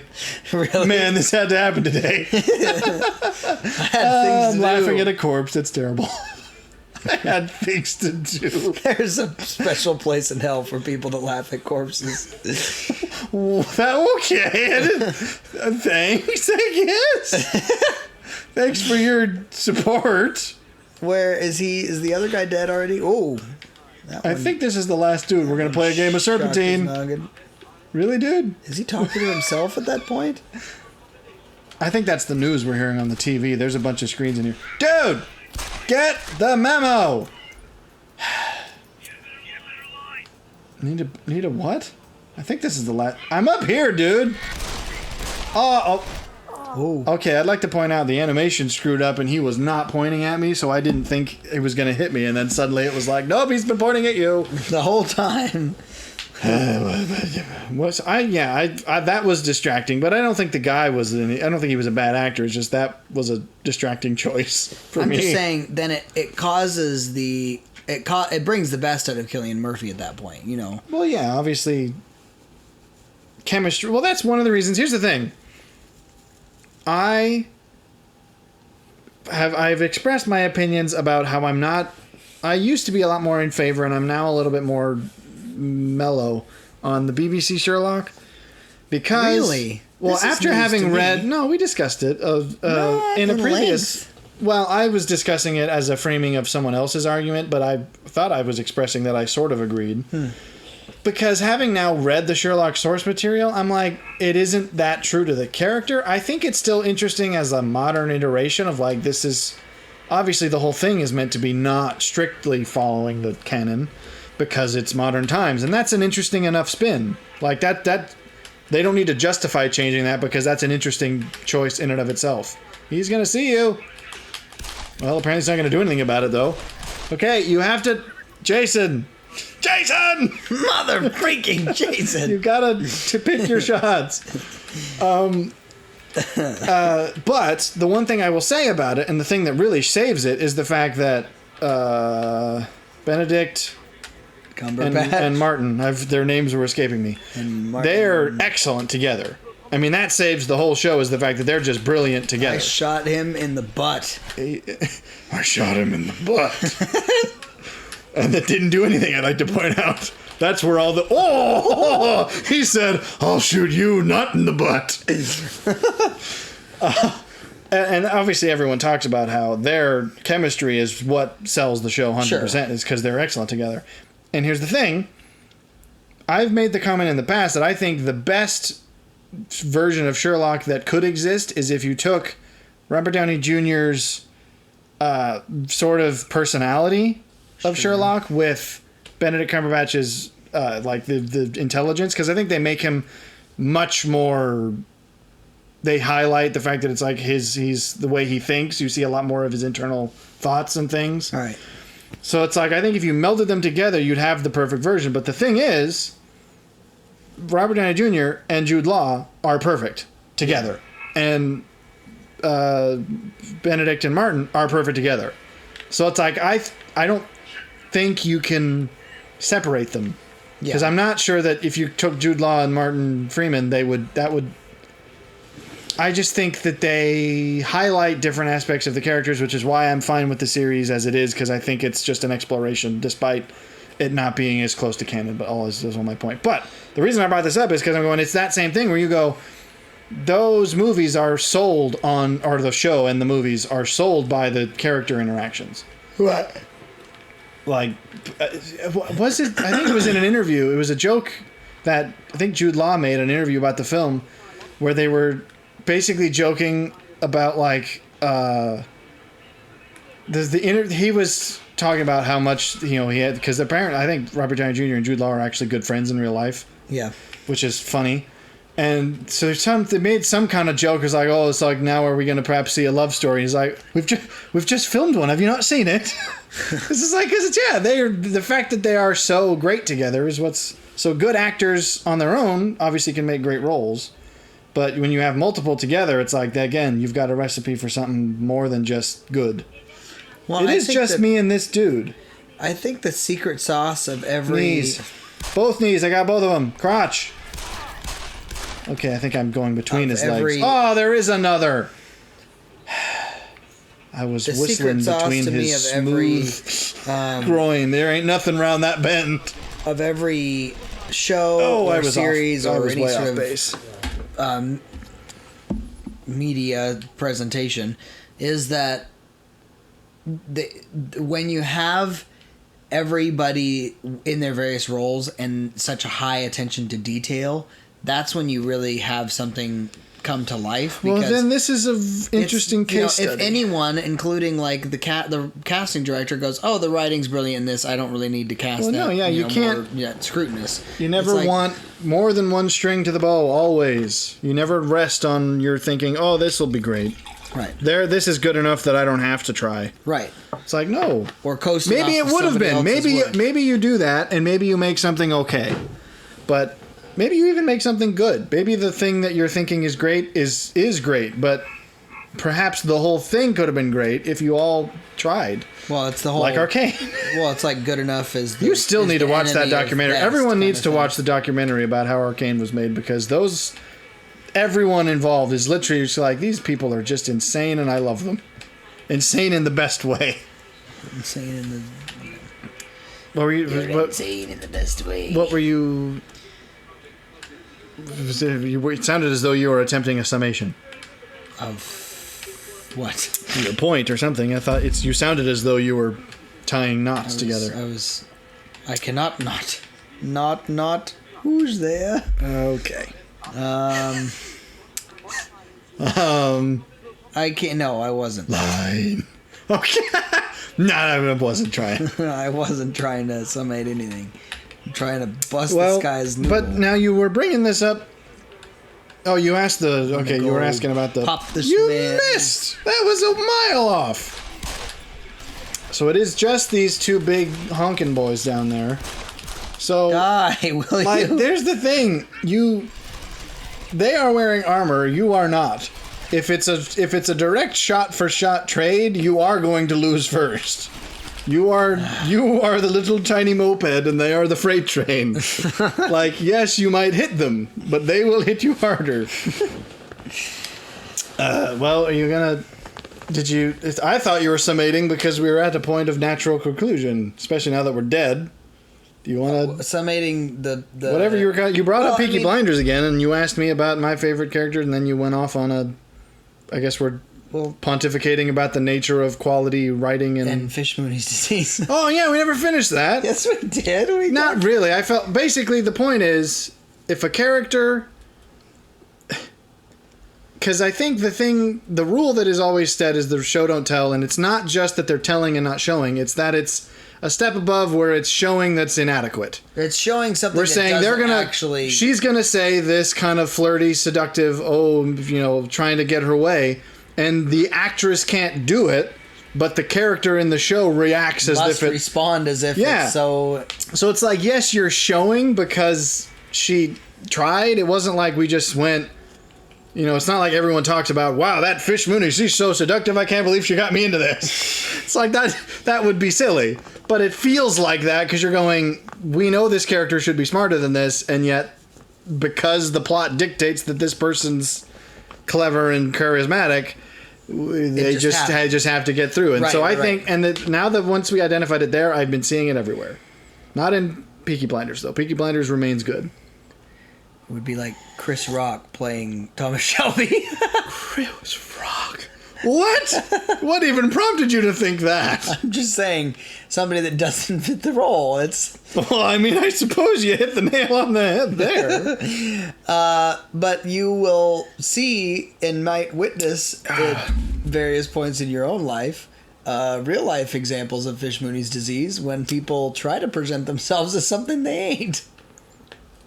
[SPEAKER 3] Really?
[SPEAKER 2] Man, this had to happen today. I'm laughing at a corpse. That's terrible. I had things to do.
[SPEAKER 3] There's a special place in hell for people that laugh at corpses.
[SPEAKER 2] Okay. Thanks, I guess. Thanks for your support.
[SPEAKER 3] Where is he? Is the other guy dead already? Oh.
[SPEAKER 2] I think this is the last dude. We're going to play a game of Serpentine. Really, dude?
[SPEAKER 3] Is he talking to himself at that point?
[SPEAKER 2] I think that's the news we're hearing on the TV. There's a bunch of screens in here. Dude! Get the memo! Need a what? I think this is the last... I'm up here, dude! Oh. Okay, I'd like to point out the animation screwed up and he was not pointing at me, so I didn't think it was going to hit me, and then suddenly it was like, nope, he's been pointing at you.
[SPEAKER 3] The whole time.
[SPEAKER 2] That was distracting, but I don't think the guy was. I don't think he was a bad actor. It's just that was a distracting choice for me.
[SPEAKER 3] I'm just saying. Then it causes it brings the best out of Cillian Murphy at that point.
[SPEAKER 2] Well, yeah, obviously, chemistry. Well, that's one of the reasons. Here's the thing. I've expressed my opinions about how I'm not. I used to be a lot more in favor, and I'm now a little bit more mellow on the BBC Sherlock, because
[SPEAKER 3] really,
[SPEAKER 2] well, after having read, we discussed it in a previous. Length. Well, I was discussing it as a framing of someone else's argument, but I thought I was expressing that I sort of agreed. Because having now read the Sherlock source material, I'm like, it isn't that true to the character. I think it's still interesting as a modern iteration of like, this is obviously the whole thing is meant to be not strictly following the canon, because it's modern times, and that's an interesting enough spin. Like that they don't need to justify changing that, because that's an interesting choice in and of itself. He's gonna see you. Well, apparently he's not gonna do anything about it though. Okay, you have to, Jason, mother freaking Jason. You gotta pick your shots. But the one thing I will say about it, and the thing that really saves it, is the fact that Benedict and Martin, their names were escaping me. They're excellent together. I mean, that saves the whole show is the fact that they're just brilliant together.
[SPEAKER 3] I shot him in the butt.
[SPEAKER 2] I shot him in the butt. And that didn't do anything, I'd like to point out. That's where all the... Oh! He said, I'll shoot you, not in the butt. And obviously everyone talks about how their chemistry is what sells the show 100%, is because they're excellent together. And here's the thing. I've made the comment in the past that I think the best version of Sherlock that could exist is if you took Robert Downey Jr.'s sort of personality of Sherlock with Benedict Cumberbatch's like the intelligence, because I think they make him much more... They highlight the fact that it's like he's the way he thinks. You see a lot more of his internal thoughts and things.
[SPEAKER 3] All right.
[SPEAKER 2] So it's like, I think if you melded them together, you'd have the perfect version. But the thing is, Robert Downey Jr. and Jude Law are perfect together. And Benedict and Martin are perfect together. So it's like, I don't think you can separate them. Because I'm not sure that if you took Jude Law and Martin Freeman, that would... I just think that they highlight different aspects of the characters, which is why I'm fine with the series as it is, because I think it's just an exploration, despite it not being as close to canon, but all is my point. But the reason I brought this up is because I'm going, it's that same thing where you go, those movies are sold on, or the show and the movies are sold by the character interactions.
[SPEAKER 3] What?
[SPEAKER 2] Like, was it, I think it was in an interview, it was a joke that I think Jude Law made an interview about the film where they were basically joking about like he was talking about how much he had, because apparently I think Robert Downey Jr. and Jude Law are actually good friends in real life.
[SPEAKER 3] Yeah,
[SPEAKER 2] which is funny. And so they made some kind of joke. It's like, oh, it's like, now are we going to perhaps see a love story? He's like, we've just filmed one. Have you not seen it? This is like, because the fact that they are so great together is what's so good. Actors on their own obviously can make great roles. But when you have multiple together, it's like, again, you've got a recipe for something more than just good. Well, it is just me and this dude.
[SPEAKER 3] I think the secret sauce of every...
[SPEAKER 2] Knees. Both knees. I got both of them. Crotch. Okay, I think I'm going between his legs. Oh, there is another. I was whistling between his smooth groin. There ain't nothing around that bend.
[SPEAKER 3] Of every show or series or any sort of... base. Media presentation is that when you have everybody in their various roles and such a high attention to detail, that's when you really have something come to life.
[SPEAKER 2] Well, then this is an interesting case study.
[SPEAKER 3] If anyone, including like the casting director, goes, "Oh, the writing's brilliant in this. I don't really need to cast that."
[SPEAKER 2] No, yeah, you can't.
[SPEAKER 3] Scrutinous.
[SPEAKER 2] You never want more than one string to the bow. Always, you never rest on your thinking. Oh, this will be great.
[SPEAKER 3] Right.
[SPEAKER 2] This is good enough that I don't have to try.
[SPEAKER 3] Right.
[SPEAKER 2] It's like, no.
[SPEAKER 3] Or coasting.
[SPEAKER 2] Maybe it would have been. Maybe you do that, and maybe you make something okay, but. Maybe you even make something good. Maybe the thing that you're thinking is great is great, but perhaps the whole thing could have been great if you all tried.
[SPEAKER 3] Well, it's the whole...
[SPEAKER 2] Like Arcane.
[SPEAKER 3] Well, it's like good enough as...
[SPEAKER 2] You still need to watch that documentary. Everyone needs to watch the documentary about how Arcane was made, because everyone involved is literally just like, these people are just insane and I love them. Insane in the best way.
[SPEAKER 3] Insane in the...
[SPEAKER 2] What were you...
[SPEAKER 3] insane in the best way.
[SPEAKER 2] What were you... It sounded as though you were attempting a summation
[SPEAKER 3] of what?
[SPEAKER 2] Your point or something. I thought you sounded as though you were tying knots together.
[SPEAKER 3] I cannot not. Who's there?
[SPEAKER 2] Okay.
[SPEAKER 3] I can't. No, I wasn't.
[SPEAKER 2] Lying. Okay. No, I wasn't trying.
[SPEAKER 3] I wasn't trying to summate anything. I'm trying to bust this guy's noodle.
[SPEAKER 2] But now you were bringing this up. Oh, you asked you were asking about the...
[SPEAKER 3] Pop this
[SPEAKER 2] You
[SPEAKER 3] man.
[SPEAKER 2] missed! That was a mile off! So it is just these two big honkin' boys down there. So...
[SPEAKER 3] Die, will you?
[SPEAKER 2] There's the thing. They are wearing armor, you are not. If it's a direct shot-for-shot trade, you are going to lose first. You are the little tiny moped, and they are the freight train. Like, yes, you might hit them, but they will hit you harder. Well, are you gonna? Did you? I thought you were summating because we were at a point of natural conclusion, especially now that we're dead. Do you want to
[SPEAKER 3] summating the
[SPEAKER 2] whatever you were? You brought up Peaky Blinders again, and you asked me about my favorite character, and then you went off on a. I guess we're pontificating about the nature of quality writing and
[SPEAKER 3] Fish Mooney's disease.
[SPEAKER 2] Oh yeah, we never finished that.
[SPEAKER 3] Yes, we did.
[SPEAKER 2] Not really. I felt basically the point is if a character. Because I think the rule that is always said is the show don't tell, and it's not just that they're telling and not showing, it's that it's a step above where it's showing that's inadequate.
[SPEAKER 3] It's showing something
[SPEAKER 2] we're saying they're gonna
[SPEAKER 3] actually...
[SPEAKER 2] She's going to say this kind of flirty, seductive, trying to get her way, and the actress can't do it, but the character in the show reacts as if it...
[SPEAKER 3] respond as if it's so...
[SPEAKER 2] So it's like, yes, you're showing because she tried. It wasn't like we just went... it's not like everyone talks about, wow, that Fish Mooney, she's so seductive, I can't believe she got me into this. It's like that would be silly. But it feels like that because you're going, we know this character should be smarter than this, and yet because the plot dictates that this person's clever and charismatic, they just have to get through. And so I think, and now that once we identified it there, I've been seeing it everywhere. Not in Peaky Blinders, though. Peaky Blinders remains good.
[SPEAKER 3] It would be like Chris Rock playing Thomas Shelby.
[SPEAKER 2] Chris Rock? What? What even prompted you to think that?
[SPEAKER 3] I'm just saying, somebody that doesn't fit the role.
[SPEAKER 2] Well, I mean, I suppose you hit the nail on the head there.
[SPEAKER 3] But you will see and might witness at various points in your own life real life examples of Fish Mooney's disease when people try to present themselves as something they ain't.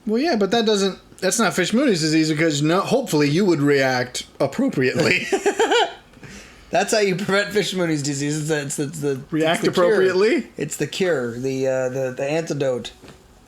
[SPEAKER 2] Well, yeah, but that's not Fish Mooney's disease because hopefully you would react appropriately.
[SPEAKER 3] That's how you prevent Fish Mooney's disease. It's the
[SPEAKER 2] react appropriately.
[SPEAKER 3] Cure. It's the cure, the antidote.